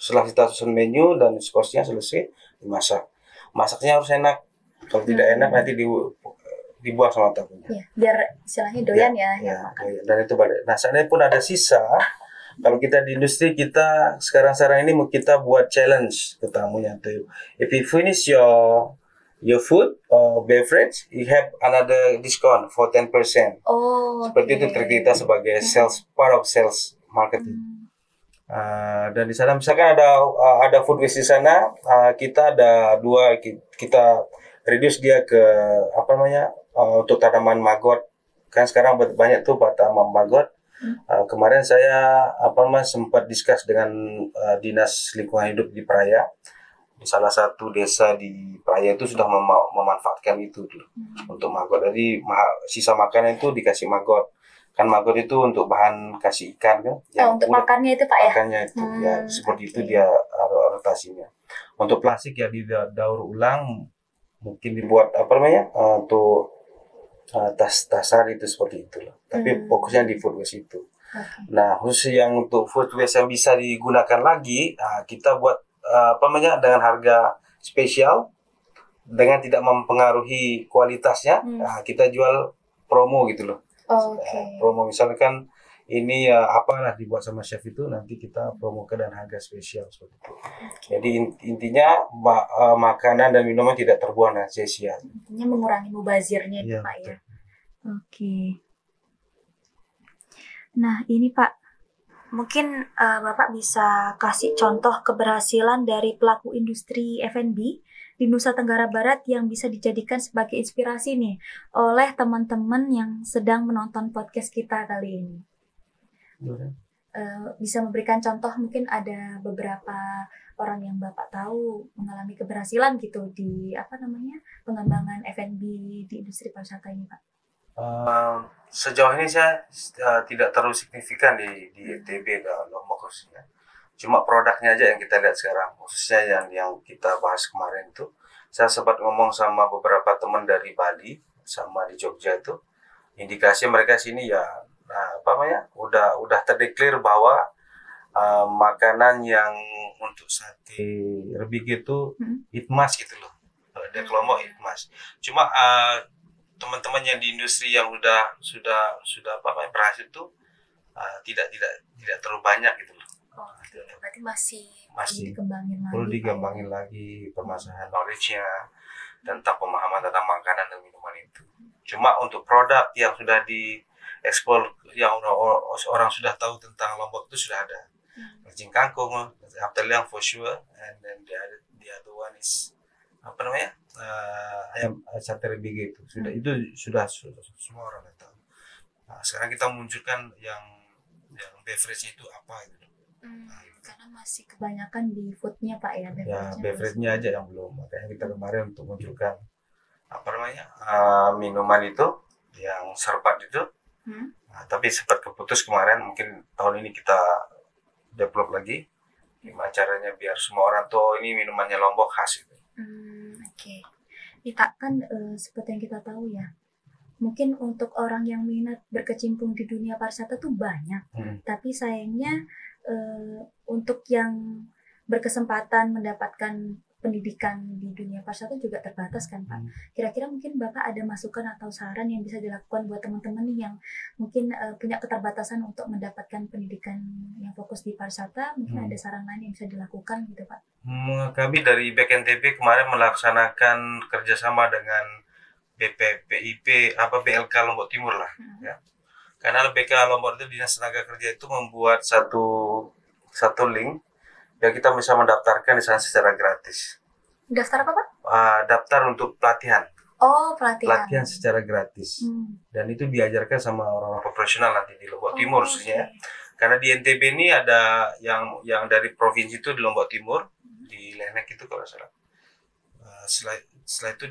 Setelah kita susun menu dan skosnya selesai, dimasak. Masaknya harus enak. Kalau tidak enak nanti dibuang sama tamunya. Ya, biar istilahnya doyan ya. Dan itu balik. Nah, seandainya pun ada sisa, kalau kita di industri kita sekarang ini kita buat challenge ke tamunya tuh. If you finish your food or beverage, you have another discount for 10%. Seperti itu trik kita sebagai sales, part of sales marketing. Dan di sana misalkan ada food waste di sana, kita ada dua, kita reduce dia ke untuk tanaman maggot. Kan sekarang banyak tuh tanaman maggot. Kemarin saya sempat discuss dengan Dinas Lingkungan Hidup di Praia. Di salah satu desa di Praia itu sudah memanfaatkan itu untuk maggot. Jadi sisa makanan itu dikasih maggot. Kan maggot itu untuk bahan kasih ikan kan? Untuk makannya itu Pak ya? Makannya itu ya seperti itu dia rotasinya. Untuk plastik ya didaur ulang, mungkin dibuat untuk tas-tasan itu seperti itu loh. Tapi fokusnya di food waste itu. Nah, khusus yang untuk food waste yang bisa digunakan lagi, kita buat dengan harga spesial dengan tidak mempengaruhi kualitasnya. Kita jual promo gitu loh. Promo misalkan ini apalah dibuat sama chef itu, nanti kita promokan dengan harga spesial seperti itu. Jadi intinya makanan dan minuman tidak terbuang dengan sia-sia. Intinya mengurangi mubazirnya ya, Pak ya. Nah ini Pak, mungkin Bapak bisa kasih contoh keberhasilan dari pelaku industri F&B di Nusa Tenggara Barat yang bisa dijadikan sebagai inspirasi nih oleh teman-teman yang sedang menonton podcast kita kali ini. Bisa memberikan contoh, mungkin ada beberapa orang yang Bapak tahu mengalami keberhasilan gitu di pengembangan F&B di industri pariwisata ini, Pak. Sejauh ini saya tidak terlalu signifikan di ITB dan Lombok khususnya. Cuma produknya aja yang kita lihat sekarang, khususnya yang kita bahas kemarin itu. Saya sempat ngomong sama beberapa teman dari Bali sama di Jogja itu, indikasi mereka sini ya udah terdeklar bahwa makanan yang untuk sate rebig itu itmas gitu loh. Ada kelompok itmas. Cuma teman-teman yang di industri yang sudah berhasil itu tidak terlalu banyak gitu loh. Oke, berarti masih Masih dikembangin lagi. perlu Pak, ya? dikembangin lagi permasalahan knowledge-nya tentang pemahaman tentang makanan dan minuman itu. Cuma untuk produk yang sudah diekspor, yang orang sudah tahu tentang Lombok itu sudah ada. Rajin kangkung, apel for sure, and then the other one is apa namanya, ayam sate rebige itu sudah semua orang udah tahu. Nah, sekarang kita munculkan yang beverage itu apa itu. Karena masih kebanyakan di foodnya Pak ya, Ya beverage-nya aja yang belum, makanya kita kemarin untuk munculkan apa namanya, minuman itu yang serbat itu. Nah, tapi sempat keputus kemarin, mungkin tahun ini kita develop lagi gimana caranya biar semua orang tahu ini minumannya Lombok khas itu. Oke. Ini Pak, kan seperti yang kita tahu ya, mungkin untuk orang yang minat berkecimpung di dunia pariwisata tuh banyak, tapi sayangnya untuk yang berkesempatan mendapatkan pendidikan di dunia pariwisata juga terbatas kan Pak. Kira-kira mungkin Bapak ada masukan atau saran yang bisa dilakukan buat teman-teman nih yang mungkin punya keterbatasan untuk mendapatkan pendidikan yang fokus di pariwisata, mungkin ada saran lain yang bisa dilakukan gitu Pak? Kami dari BKNTB kemarin melaksanakan kerjasama dengan BPPIP BLK Lombok Timur lah, ya. Karena BK Lombok itu Dinas Tenaga Kerja itu membuat satu link biar kita bisa mendaftarkan di sana secara gratis. Daftar apa Pak? Daftar untuk pelatihan. Oh, pelatihan. Pelatihan secara gratis. Dan itu diajarkan sama orang-orang profesional nanti di Lombok Timur khususnya. Karena di NTB ini ada yang dari provinsi itu di Lombok Timur, di Lenek itu kalau salah. Setelah itu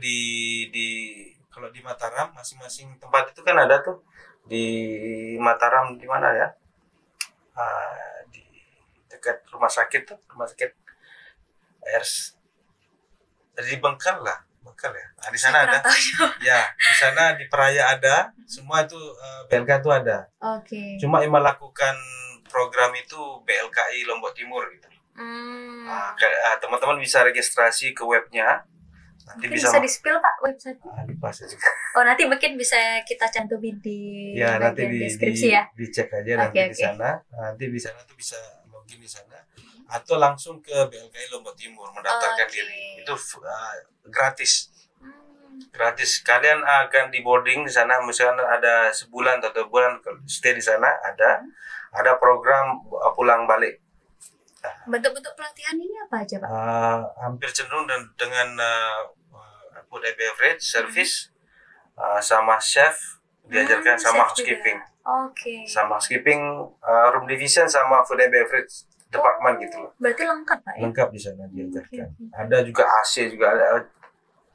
kalau di Mataram, masing-masing tempat itu kan ada tuh. Di Mataram di mana ya? Di dekat rumah sakit di Bengkal ya. Nah, di sana ada. Ya, di sana di Peraya ada. Semua itu BLK itu ada. Oke. Cuma yang melakukan program itu BLKI Lombok Timur gitu. Teman-teman bisa registrasi ke webnya. Nanti bisa di-spill Pak website. Pas juga. Oh, nanti mungkin bisa kita cantumin di bagian deskripsi ya. Dicek aja nanti di sana. Nanti di sana tuh bisa login di sana atau langsung ke BLKI Lombok Timur mendaftarkan diri. Itu gratis. Gratis. Kalian akan di boarding di sana, misalnya ada sebulan atau 2 bulan stay di sana, ada program pulang balik. Bentuk-bentuk pelatihan ini apa aja Pak? Hampir cenderung dengan food and beverage service, sama chef diajarkan, sama housekeeping. Sama housekeeping, room division sama food and beverage department gitu loh. Berarti lengkap Pak ya? Lengkap di sana diajarkan. Ada juga AC juga ada.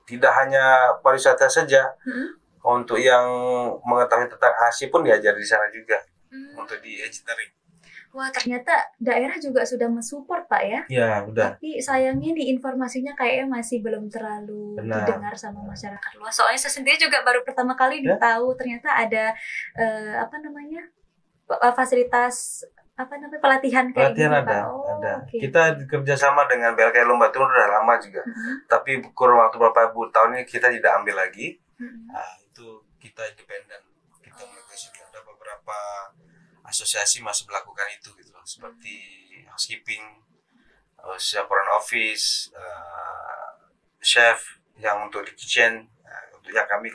Tidak hanya pariwisata saja. Untuk yang mengetahui tentang AC pun diajar di sana juga. Untuk di engineering. Wah, ternyata daerah juga sudah mensupport Pak ya? Ya, udah. Tapi sayangnya di informasinya kayaknya masih belum terlalu didengar sama masyarakat luas. Soalnya saya sendiri juga baru pertama kali tahu ternyata ada fasilitas pelatihan kayak pelatihan gini, ada, Pak. ada. Kita kerjasama dengan BLKI Lombok Timur udah lama juga. Tapi kurang waktu beberapa tahun ini kita tidak ambil lagi. Itu kita independen. Kita ada beberapa asosiasi masih melakukan itu gitu loh, seperti housekeeping, front office, chef yang untuk di kitchen, untuk yang kami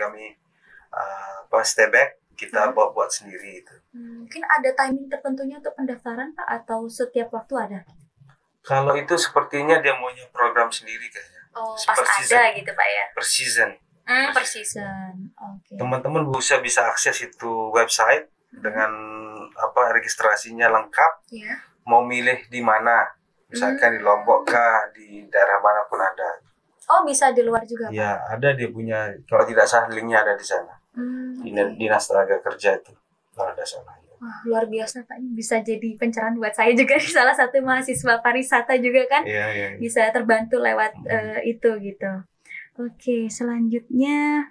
stay back kita buat sendiri itu. Mungkin ada timing tertentunya untuk pendaftaran Pak atau setiap waktu ada? Kalau itu sepertinya dia maunya program sendiri kayaknya. Pas ada gitu Pak ya? Per season. Per season. Oke. Teman-teman bisa akses itu website dengan registrasinya lengkap. Mau milih di mana, misalkan di Lombok kah, di daerah manapun ada. Oh, bisa di luar juga Pak? Ya, ada dia punya, kalau tidak salah linknya ada di sana. Dinas Tenaga Kerja itu, kalau ada salah. Wah, luar biasa Pak, bisa jadi pencerahan buat saya juga salah satu mahasiswa pariwisata juga kan. Iya. Bisa terbantu lewat itu gitu. Oke, selanjutnya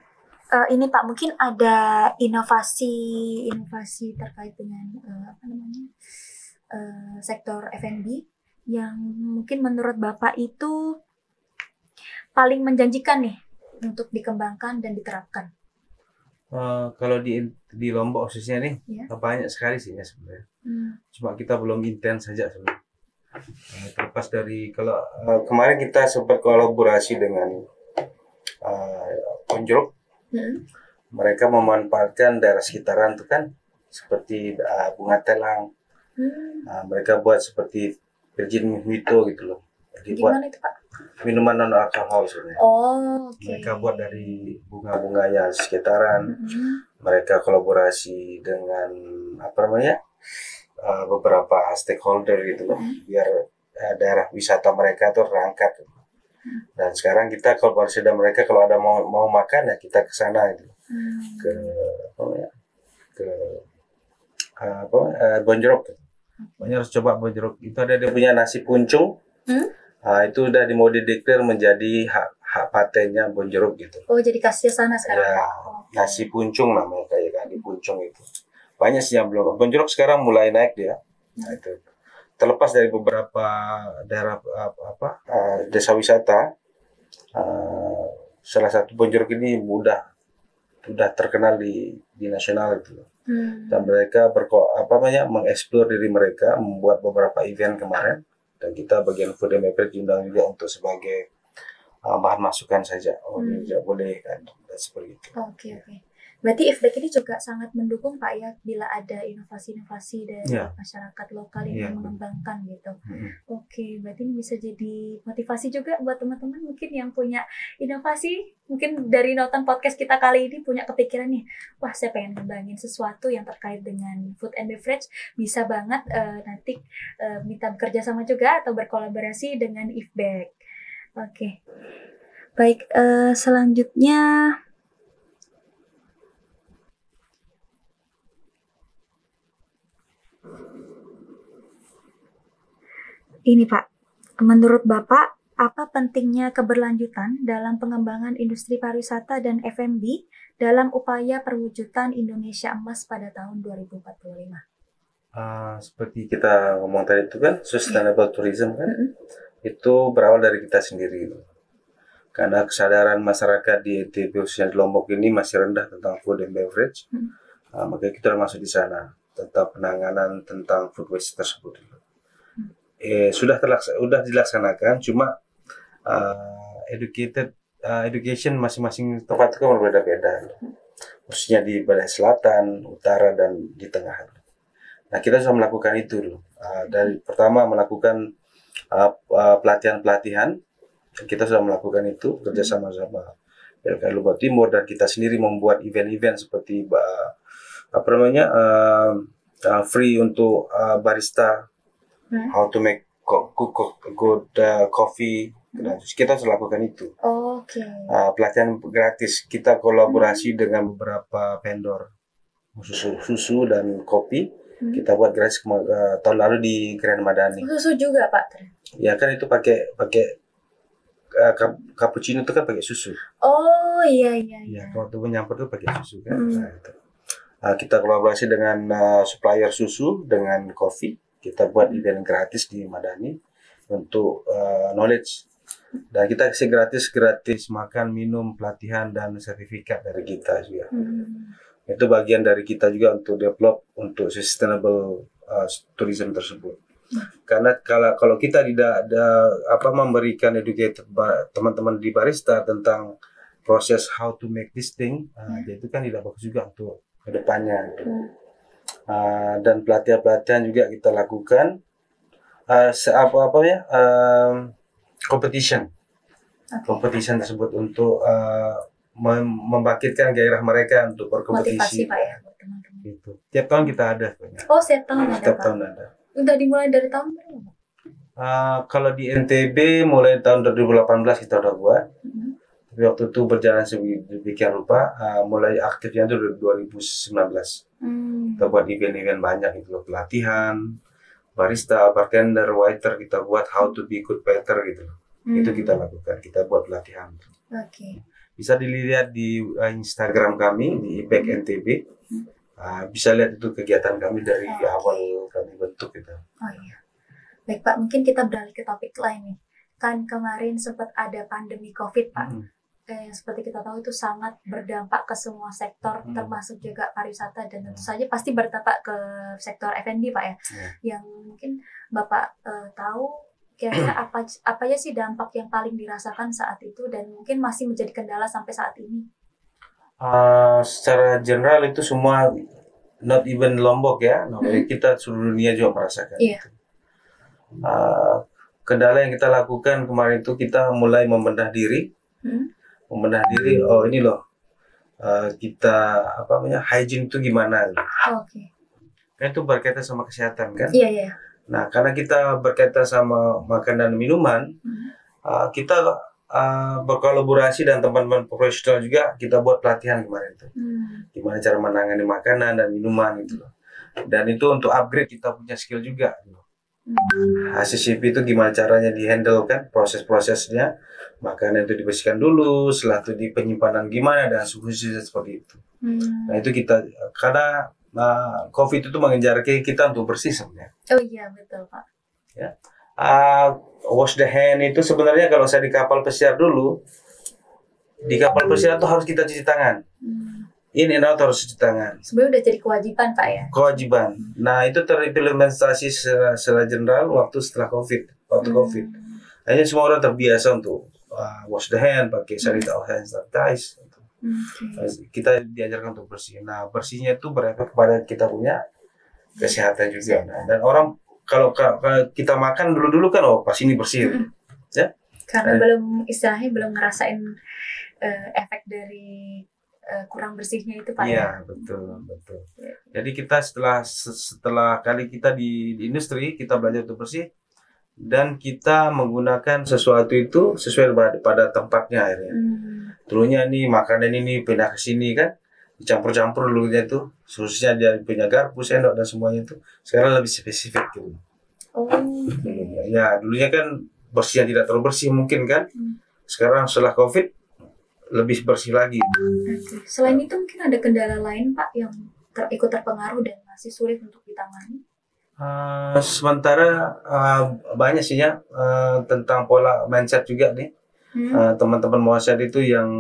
ini Pak, mungkin ada inovasi terkait dengan sektor F&B yang mungkin menurut Bapak itu paling menjanjikan nih untuk dikembangkan dan diterapkan. Kalau di Lombok khususnya nih banyak sekali sih ya sebenarnya. Cuma kita belum intens saja sebenarnya. Terlepas dari kalau kemarin kita sempat kolaborasi dengan Ponjok, mereka memanfaatkan daerah sekitaran itu kan seperti bunga telang. Mereka buat seperti Virgin Mojito gitu loh. Jadi Gimana itu Pak? minuman non alkohol sebenarnya. Oh, oke. Mereka buat dari bunga-bunganya sekitaran. Mereka kolaborasi dengan beberapa stakeholder gitu loh, biar daerah wisata mereka tuh terangkat. Dan sekarang kita kolaborasi dengan mereka, kalau ada mau makan ya kita ke sana gitu. Ke Bonjrok. Pokoknya harus coba Bonjrok. Itu ada dia punya nasi puncung. Itu udah dimodifikasi menjadi hak patennya Bonjrok gitu. Oh, jadi kasih sana sekarang. Ya, nasi puncung namanya kayak di puncung itu. Banyak sih yang belum. Bonjrok sekarang mulai naik dia. Nah, itu. Terlepas dari beberapa daerah desa wisata, salah satu Bonjrok ini sudah terkenal di nasional itu. Dan mereka mengeksplor diri mereka, membuat beberapa event kemarin, dan kita bagian food and beverage diundang juga untuk sebagai bahan masukan saja. Tidak boleh kan, seperti itu. Oke. Berarti IFBEC ini juga sangat mendukung Pak ya, bila ada inovasi-inovasi dari masyarakat lokal yang mengembangkan gitu. Oke, berarti ini bisa jadi motivasi juga buat teman-teman mungkin yang punya inovasi, mungkin dari nonton podcast kita kali ini punya kepikiran nih, wah saya pengen ngembangin sesuatu yang terkait dengan food and beverage, bisa banget nanti kita bekerja sama juga atau berkolaborasi dengan IFBEC. Oke. Baik, selanjutnya ini Pak, menurut Bapak, apa pentingnya keberlanjutan dalam pengembangan industri pariwisata dan F&B dalam upaya perwujudan Indonesia Emas pada tahun 2045? Seperti kita ngomong tadi itu kan, sustainable tourism kan, itu berawal dari kita sendiri. Karena kesadaran masyarakat di NTB khususnya di Lombok ini masih rendah tentang food and beverage, makanya kita masuk di sana tentang penanganan tentang food waste tersebut. Sudah dilaksanakan, cuma education masing-masing tempat itu berbeda-beda, khususnya di Balai Selatan, Utara, dan di Tengah. Nah, kita sudah melakukan itu dulu. Dari pertama melakukan pelatihan, kita sudah melakukan itu kerjasama sama LKI Lombok Timur, dan kita sendiri membuat event-event seperti free untuk barista. How to make good coffee, kita harus lakukan itu. Pelatihan gratis, kita kolaborasi dengan beberapa vendor susu dan kopi, kita buat gratis tahun lalu di Grand Madani. Susu juga Pak? Ya kan, itu pakai cappuccino itu kan pakai susu. Oh iya. Ya, waktu menyampur itu pakai susu kan. Nah, itu. Kita kolaborasi dengan supplier susu dengan kopi. Kita buat event gratis di Madani untuk knowledge, dan kita kasih gratis makan, minum, pelatihan, dan sertifikat dari kita juga. Itu bagian dari kita juga untuk develop untuk sustainable tourism tersebut. Karena kalau kita tidak memberikan educated teman-teman di barista tentang proses how to make this thing, itu kan tidak bagus juga untuk kedepannya. Dan pelatihan juga kita lakukan competition tersebut untuk membangkitkan gairah mereka untuk berkompetisi. Motivasi Pak ya buat teman-teman. Gitu. Tiap tahun kita ada. Setiap tahun ada. Setiap tahun ada. Udah dimulai dari tahun berapa? Kalau di NTB mulai tahun 2018 kita udah buat. Tapi waktu itu berjalan sedemikian rupa, mulai aktifnya itu 2019. Kita buat event-event banyak itu, pelatihan, barista, bartender, waiter, kita buat how to be good waiter gitu. Itu kita lakukan, kita buat pelatihan. Bisa dilihat di Instagram kami di IFBEC NTB. Bisa lihat itu kegiatan kami dari awal kami bentuk gitu. Oh iya. Baik Pak, mungkin kita beralih ke topik lain nih. Kan kemarin sempat ada pandemi COVID Pak. seperti kita tahu itu sangat berdampak ke semua sektor, termasuk juga pariwisata dan tentu saja pasti berdampak ke sektor F&B Pak ya. Yang mungkin Bapak tahu kira-kira apa aja sih dampak yang paling dirasakan saat itu dan mungkin masih menjadi kendala sampai saat ini? Secara general itu semua, not even Lombok ya, kita seluruh dunia juga merasakan. Iya. Kendala yang kita lakukan kemarin itu kita mulai membedah diri. Oh ini loh, kita hygiene itu gimana? Oke. Kan itu berkaitan sama kesehatan kan? Iya. Nah, karena kita berkaitan sama makanan dan minuman, kita berkolaborasi dan teman-teman profesional juga kita buat pelatihan kemarin itu. Gimana cara menangani makanan dan minuman gitu loh. Dan itu untuk upgrade kita punya skill juga. HACCP itu gimana caranya dihandle kan, proses-prosesnya. Makanan itu dibersihkan dulu, setelah itu di penyimpanan gimana dan suhu-suhu seperti itu. Nah itu kita, karena COVID itu mengejar kita untuk bersih sebenarnya. Oh iya betul Pak. Ya. Wash the hand itu sebenarnya kalau saya di kapal pesiar dulu, di kapal pesiar itu harus kita cuci tangan. In and out harus cuci tangan. Sebenarnya udah jadi kewajiban Pak ya? Kewajiban. Nah itu terimplementasi secara general setelah COVID. COVID. Hanya semua orang terbiasa untuk wash the hand, pakai hand sanitize. Kita diajarkan untuk bersih. Nah bersihnya itu berefek kepada kita punya kesehatan juga. Nah, dan orang kalau kita makan dulu kan pas ini bersih, ya. Karena belum ngerasain efek dari kurang bersihnya itu Pak ya. Iya betul. Jadi kita setelah kali kita di industri kita belajar untuk bersih. Dan kita menggunakan sesuatu itu sesuai pada tempatnya akhirnya. Dulunya nih makanan ini pindah ke sini kan, dicampur-campur dulunya itu, khususnya dia punya garpu, sendok dan semuanya itu. Sekarang lebih spesifik gitu. Ya dulunya kan bersih yang tidak terlalu bersih mungkin kan. Sekarang setelah COVID lebih bersih lagi. Selain itu mungkin ada kendala lain Pak yang ikut terpengaruh dan masih sulit untuk ditangani? Sementara banyak sih ya tentang pola mindset juga nih. Teman-teman muasyad itu yang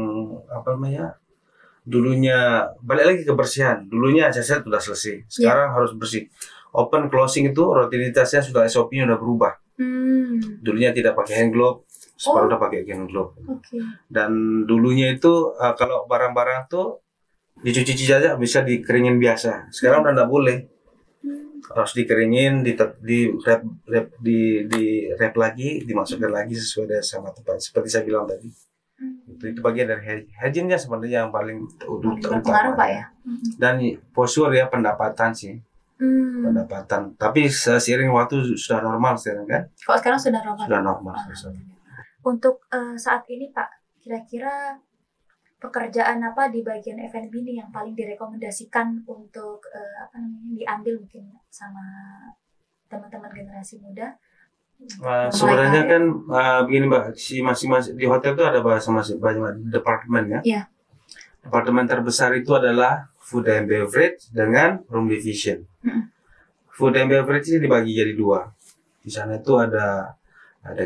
dulunya balik lagi kebersihan. Dulunya aset sudah selesai, sekarang harus bersih. Open closing itu rutinitasnya sudah SOP-nya sudah berubah. Dulunya tidak pakai hand glove, sekarang udah pakai hand glove. Dan dulunya itu kalau barang-barang tuh dicuci saja bisa dikeringin biasa. Sekarang udah nggak boleh. Harus dikeringin, di wrap lagi, dimasukkan lagi sesuai dengan sama tempat. Seperti saya bilang tadi, itu bagian dari hygiene-nya sebenarnya yang paling utama. Pak ya. Dan for sure ya pendapatan sih, pendapatan. Tapi seiring waktu sudah normal sekarang kan? Kok sekarang sudah normal? Sudah normal. Untuk saat ini Pak, kira-kira pekerjaan apa di bagian F&B ini yang paling direkomendasikan untuk diambil mungkin sama teman-teman generasi muda? Sebenarnya kan begini Mbak, masing-masing di hotel itu ada banyak departemen ya. Iya. Departemen terbesar itu adalah food and beverage dengan room division. Food and beverage ini dibagi jadi dua. Di sana itu ada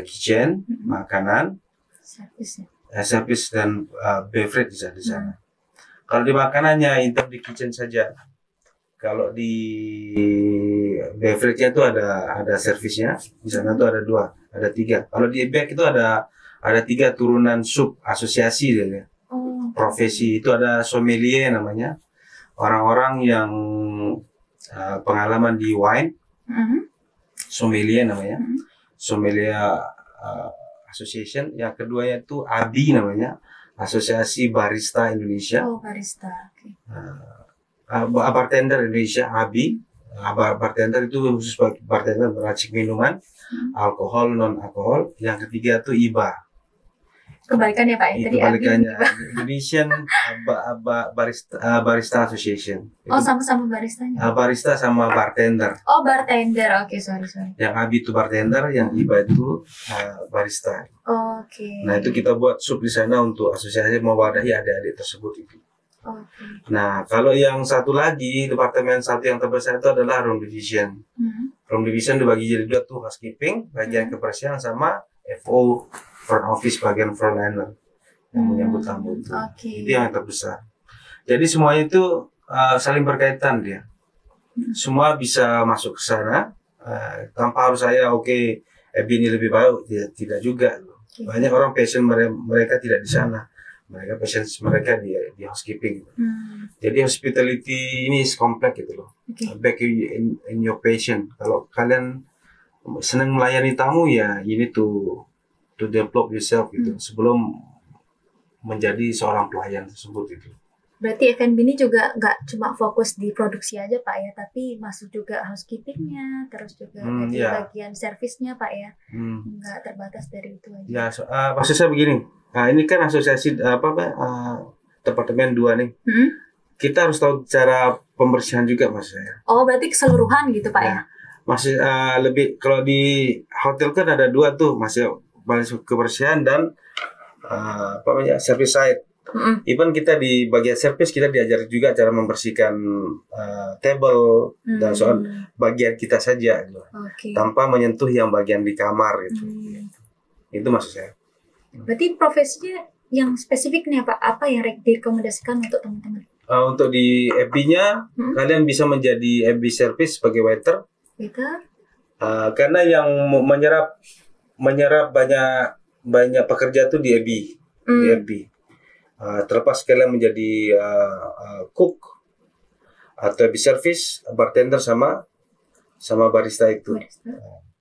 kitchen, makanan, service dan beverage di sana. Kalau di makanannya intern di kitchen saja. Kalau di beverage-nya itu ada servisnya. Di sana tuh ada 3. Kalau di back itu ada 3 turunan sub asosiasi ya. Profesi itu ada sommelier namanya. Orang-orang yang pengalaman di wine. Sommelier namanya. Sommelier Association. Yang keduanya itu ABI namanya, Asosiasi Barista Indonesia. Oh, barista. Okay. Bartender Indonesia, ABI. Bartender itu khusus bartender meracik minuman, alkohol, non alkohol. Yang ketiga itu IBA. Kebalikannya Pak, tadi kebalikannya Indonesian Barista Association. Oh, sama-sama baristanya. Barista sama bartender. Oh, bartender. Oke, sorry. Yang ABI itu bartender, yang IBA itu barista. Oke. Nah, itu kita buat sub di sana untuk asosiasi mewadahi adik-adik tersebut itu. Nah, kalau yang satu lagi, departemen satu yang terbesar itu adalah room division. Room division dibagi jadi 2 tuh, housekeeping, bagian kebersihan sama FO, front office, bagian frontliner. yang menyambut tamu itu. Oke. Itu yang terbesar. Jadi semuanya itu saling berkaitan dia. Semua bisa masuk ke sana tanpa harus saya ini lebih baik, ya, tidak juga. Banyak orang passion mereka tidak di sana. Mereka passion mereka di housekeeping. Jadi hospitality ini is complex gitu loh. Back in your passion. Kalau kalian senang melayani tamu, ya you need to develop yourself gitu sebelum menjadi seorang pelayan tersebut gitu. Berarti F&B ini juga nggak cuma fokus di produksi aja Pak ya, tapi masuk juga housekeepingnya, terus juga bagian servisnya Pak ya, nggak terbatas dari itu aja. Ya, maksud saya begini, ini kan asosiasi departemen 2 nih, kita harus tahu cara pembersihan juga mas saya. Oh berarti keseluruhan gitu Pak ya? Masih lebih kalau di hotel kan ada 2 tuh, masih kebersihan dan service side. Even kita di bagian service kita diajar juga cara membersihkan table dan soal bagian kita saja gitu. Tanpa menyentuh yang bagian di kamar gitu. Itu maksud saya. Berarti profesinya yang spesifik nih apa yang direkomendasikan untuk teman-teman? Untuk di FB-nya kalian bisa menjadi FB service sebagai waiter. Karena yang menyerap banyak pekerja tuh di FB. Terlepas kalian menjadi cook atau di service, bartender sama barista itu.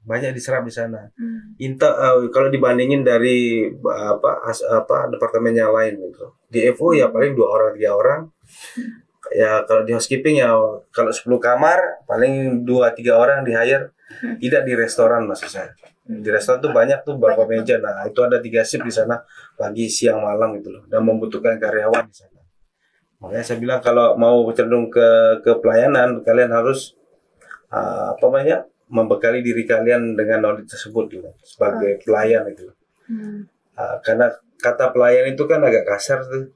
Banyak diserap di sana. Kalau dibandingin dari departemen yang lain gitu. Di FO ya paling 2 orang 3 orang. Ya kalau di housekeeping ya kalau 10 kamar paling 2-3 orang di hire. Tidak di restoran maksud saya. Di restoran tuh banyak tuh berapa meja. Nah, itu ada 3 shift di sana, pagi, siang, malam gitu loh. Dan membutuhkan karyawan di sana. Makanya saya bilang kalau mau cenderung ke pelayanan, kalian harus membekali diri kalian dengan knowledge tersebut gitu, sebagai pelayan gitu. Karena kata pelayan itu kan agak kasar tuh.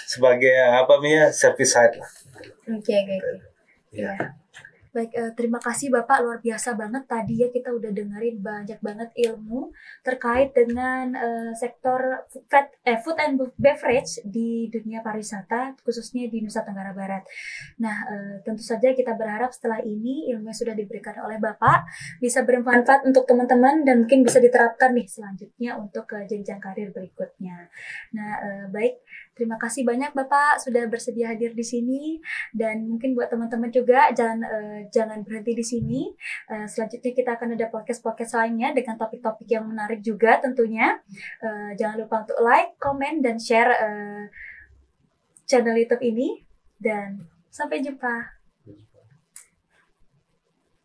Sebagai service side lah. Oke. Ya. Baik, terima kasih Bapak, luar biasa banget tadi ya, kita udah dengerin banyak banget ilmu terkait dengan sektor food and beverage di dunia pariwisata, khususnya di Nusa Tenggara Barat. Nah, tentu saja kita berharap setelah ini ilmu yang sudah diberikan oleh Bapak bisa bermanfaat untuk teman-teman dan mungkin bisa diterapkan nih selanjutnya untuk ke jenjang karir berikutnya. Nah, baik, terima kasih banyak Bapak sudah bersedia hadir di sini, dan mungkin buat teman-teman juga jangan berhenti di sini. Selanjutnya kita akan ada podcast lainnya dengan topik-topik yang menarik juga tentunya. Jangan lupa untuk like, komen, dan share channel YouTube ini, dan sampai jumpa.